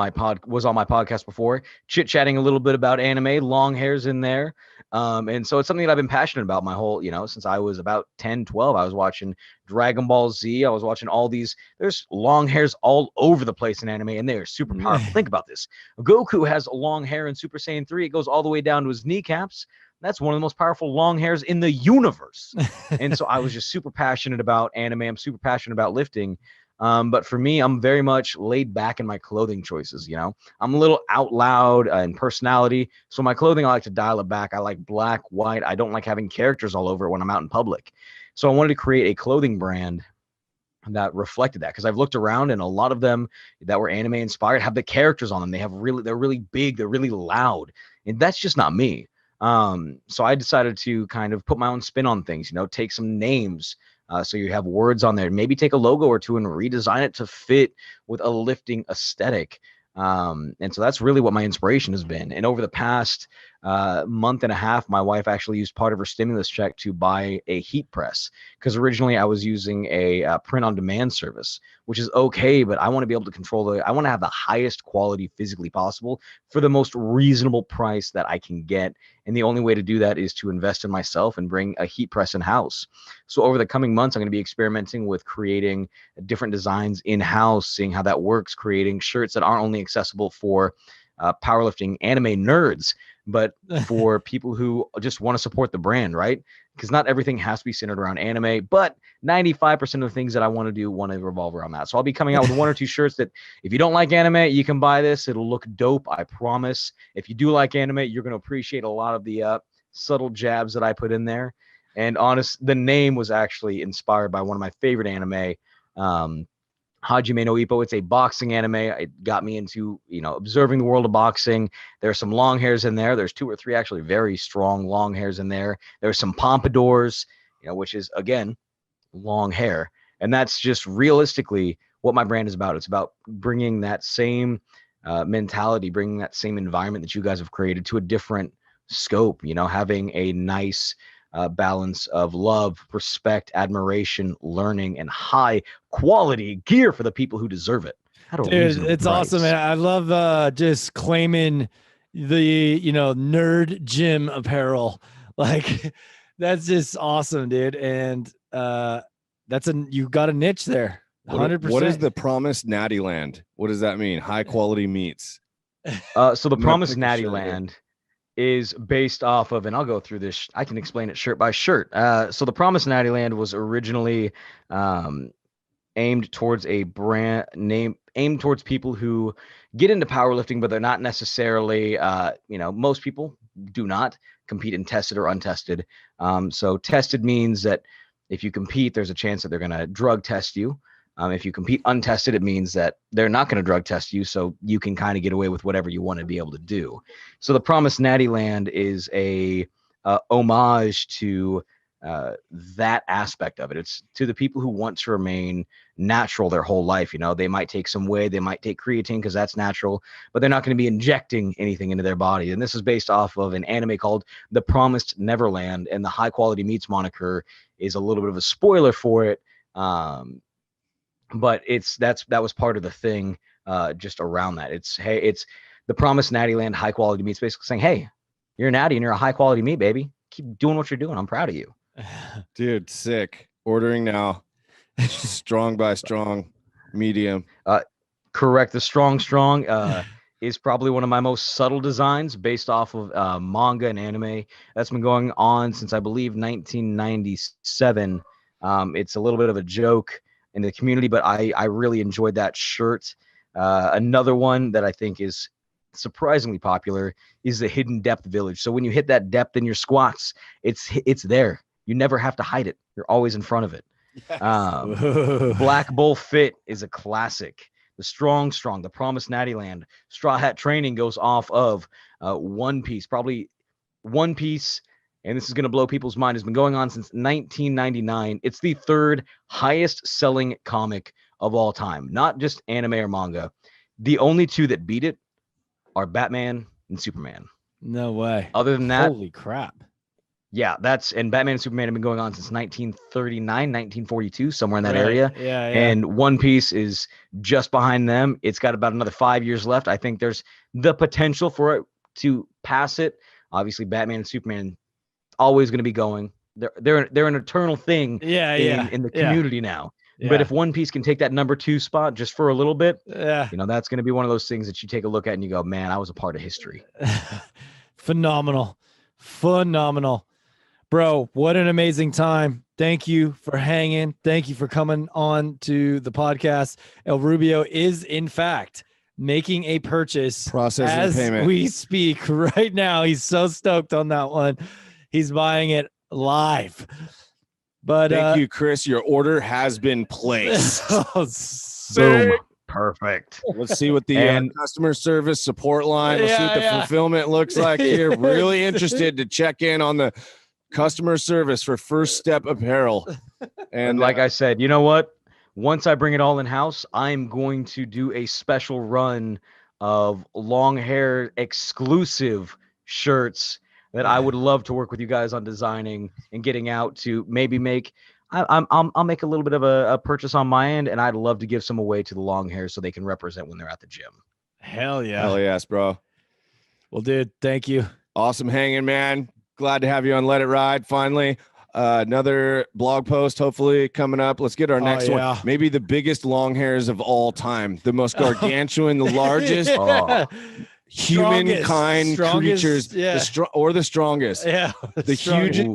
S2: was on my podcast before, chit-chatting a little bit about anime, long hairs in there. And so it's something that I've been passionate about my whole, since I was about 10, 12. I was watching Dragon Ball Z. I was watching all these. There's long hairs all over the place in anime, and they are super powerful. Think about this. Goku has long hair in Super Saiyan 3. It goes all the way down to his kneecaps. That's one of the most powerful long hairs in the universe. And so I was just super passionate about anime. I'm super passionate about lifting. But for me, I'm very much laid back in my clothing choices. I'm a little out loud in personality. So my clothing, I like to dial it back. I like black, white. I don't like having characters all over it when I'm out in public. So I wanted to create a clothing brand that reflected that, because I've looked around and a lot of them that were anime inspired have the characters on them. They're really big. They're really loud. And that's just not me. So I decided to kind of put my own spin on things, take some names. So you have words on there, maybe take a logo or two and redesign it to fit with a lifting aesthetic. And so that's really what my inspiration has been. And over the past month and a half, my wife actually used part of her stimulus check to buy a heat press, because originally I was using a print on demand service, which is okay, but I want to be able to control I want to have the highest quality physically possible for the most reasonable price that I can get. And the only way to do that is to invest in myself and bring a heat press in house. So over the coming months, I'm going to be experimenting with creating different designs in house, seeing how that works, creating shirts that aren't only accessible for powerlifting anime nerds, but for people who just want to support the brand, right? Because not everything has to be centered around anime, but 95% of the things that I want to revolve around that. So I'll be coming out with one or two shirts that if you don't like anime, you can buy this. It'll look dope, I promise. If you do like anime, you're going to appreciate a lot of the subtle jabs that I put in there. And the name was actually inspired by one of my favorite anime, Hajime no Ippo. It's a boxing anime. It got me into, observing the world of boxing. There's some long hairs in there. There's 2 or 3 actually very strong long hairs in there. There's some pompadours, which is, again, long hair. And that's just realistically what my brand is about. It's about bringing that same mentality, bringing that same environment that you guys have created to a different scope, having a nice balance of love, respect, admiration, learning, and high quality gear for the people who deserve it.
S3: Dude, it's awesome, man. I love just claiming the nerd gym apparel. Like, that's just awesome, dude. And you got a niche there. 100%.
S1: What is the Promised Natty Land? What does that mean? High quality meats.
S2: So the Promised Natty Land is based off of, and I'll go through this. I can explain it shirt by shirt. So the Promised Natty Land was originally aimed towards a brand name, aimed towards people who get into powerlifting, but they're not necessarily, most people do not compete in tested or untested. So tested means that if you compete, there's a chance that they're going to drug test you. If you compete untested, it means that they're not going to drug test you, so you can kind of get away with whatever you want to be able to do. So the Promised Natty Land is a homage to that aspect of it. It's to the people who want to remain natural their whole life. They might take some whey, they might take creatine because that's natural, but they're not going to be injecting anything into their body. And this is based off of an anime called The Promised Neverland, and the High Quality Meats moniker is a little bit of a spoiler for it. But that was part of the thing just around that. It's the Promised Natty Land High Quality Meats, basically saying, hey, you're a natty and you're a high quality meat, baby. Keep doing what you're doing. I'm proud of you.
S1: Dude, sick. Ordering now. Strong by strong, medium.
S2: Correct. The strong is probably one of my most subtle designs based off of manga and anime. That's been going on since, I believe, 1997. It's a little bit of a joke in the community, but I really enjoyed that shirt. Another one that I think is surprisingly popular is the Hidden Depth Village. So when you hit that depth in your squats, it's there. You never have to hide it. You're always in front of it. Yes. Black Bull Fit is a classic. The Strong, the Promised Natty Land Straw Hat Training goes off of One Piece, probably One Piece. And this is going to blow people's mind. It's been going on since 1999. It's the 3rd highest selling comic of all time, not just anime or manga. The only 2 that beat it are Batman and Superman.
S3: No way.
S2: Other than that,
S3: holy crap.
S2: Yeah, and Batman and Superman have been going on since 1939, 1942, somewhere in that
S3: Right.
S2: area.
S3: Yeah.
S2: And One Piece is just behind them. It's got about another 5 years left. I think there's the potential for it to pass it. Obviously, Batman and Superman always going to be going. They're an eternal thing in the community now.
S3: Yeah.
S2: But if One Piece can take that number 2 spot just for a little bit,
S3: yeah.
S2: That's going to be one of those things that you take a look at and you go, man, I was a part of history.
S3: Phenomenal. Bro, what an amazing time. Thank you for hanging. Thank you for coming on to the podcast. El Rubio is, in fact, making a purchase
S1: Processing
S3: as
S1: payment.
S3: we speak right now. He's so stoked on that one. He's buying it live. But
S1: thank you, Chris. Your order has been placed.
S2: Boom. Perfect.
S1: Let's see what the customer service support line. Let's see what the fulfillment looks like here. Really interested to check in on the customer service for First Step Apparel.
S2: And like I said, you know what? Once I bring it all in house, I'm going to do a special run of long hair exclusive shirts that I would love to work with you guys on designing and getting out to maybe make. I'll make a little bit of a purchase on my end, and I'd love to give some away to the long hair so they can represent when they're at the gym.
S3: Hell yeah.
S1: Hell yes, bro.
S3: Well, dude, thank you.
S1: Awesome hanging, man. Glad to have you on Let It Ride. Finally, another blog post hopefully coming up. Let's get our next one. Maybe the biggest long hairs of all time. The most gargantuan, the largest humankind creatures, the strongest.
S3: Yeah.
S1: The hugest,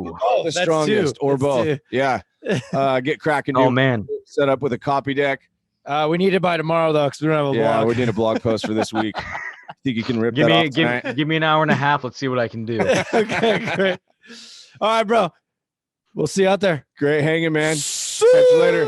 S1: the strongest, or both. Two. Yeah. Get cracking.
S2: Oh, man.
S1: Set up with a copy deck.
S3: We need it by tomorrow, though, because we don't have a blog.
S1: Yeah, we need a blog post for this week. Think you can rip that off tonight?
S2: Give me an hour and a half. Let's see what I can do.
S3: Okay, great. All right, bro. We'll see you out there.
S1: Great hanging, man. Catch you later.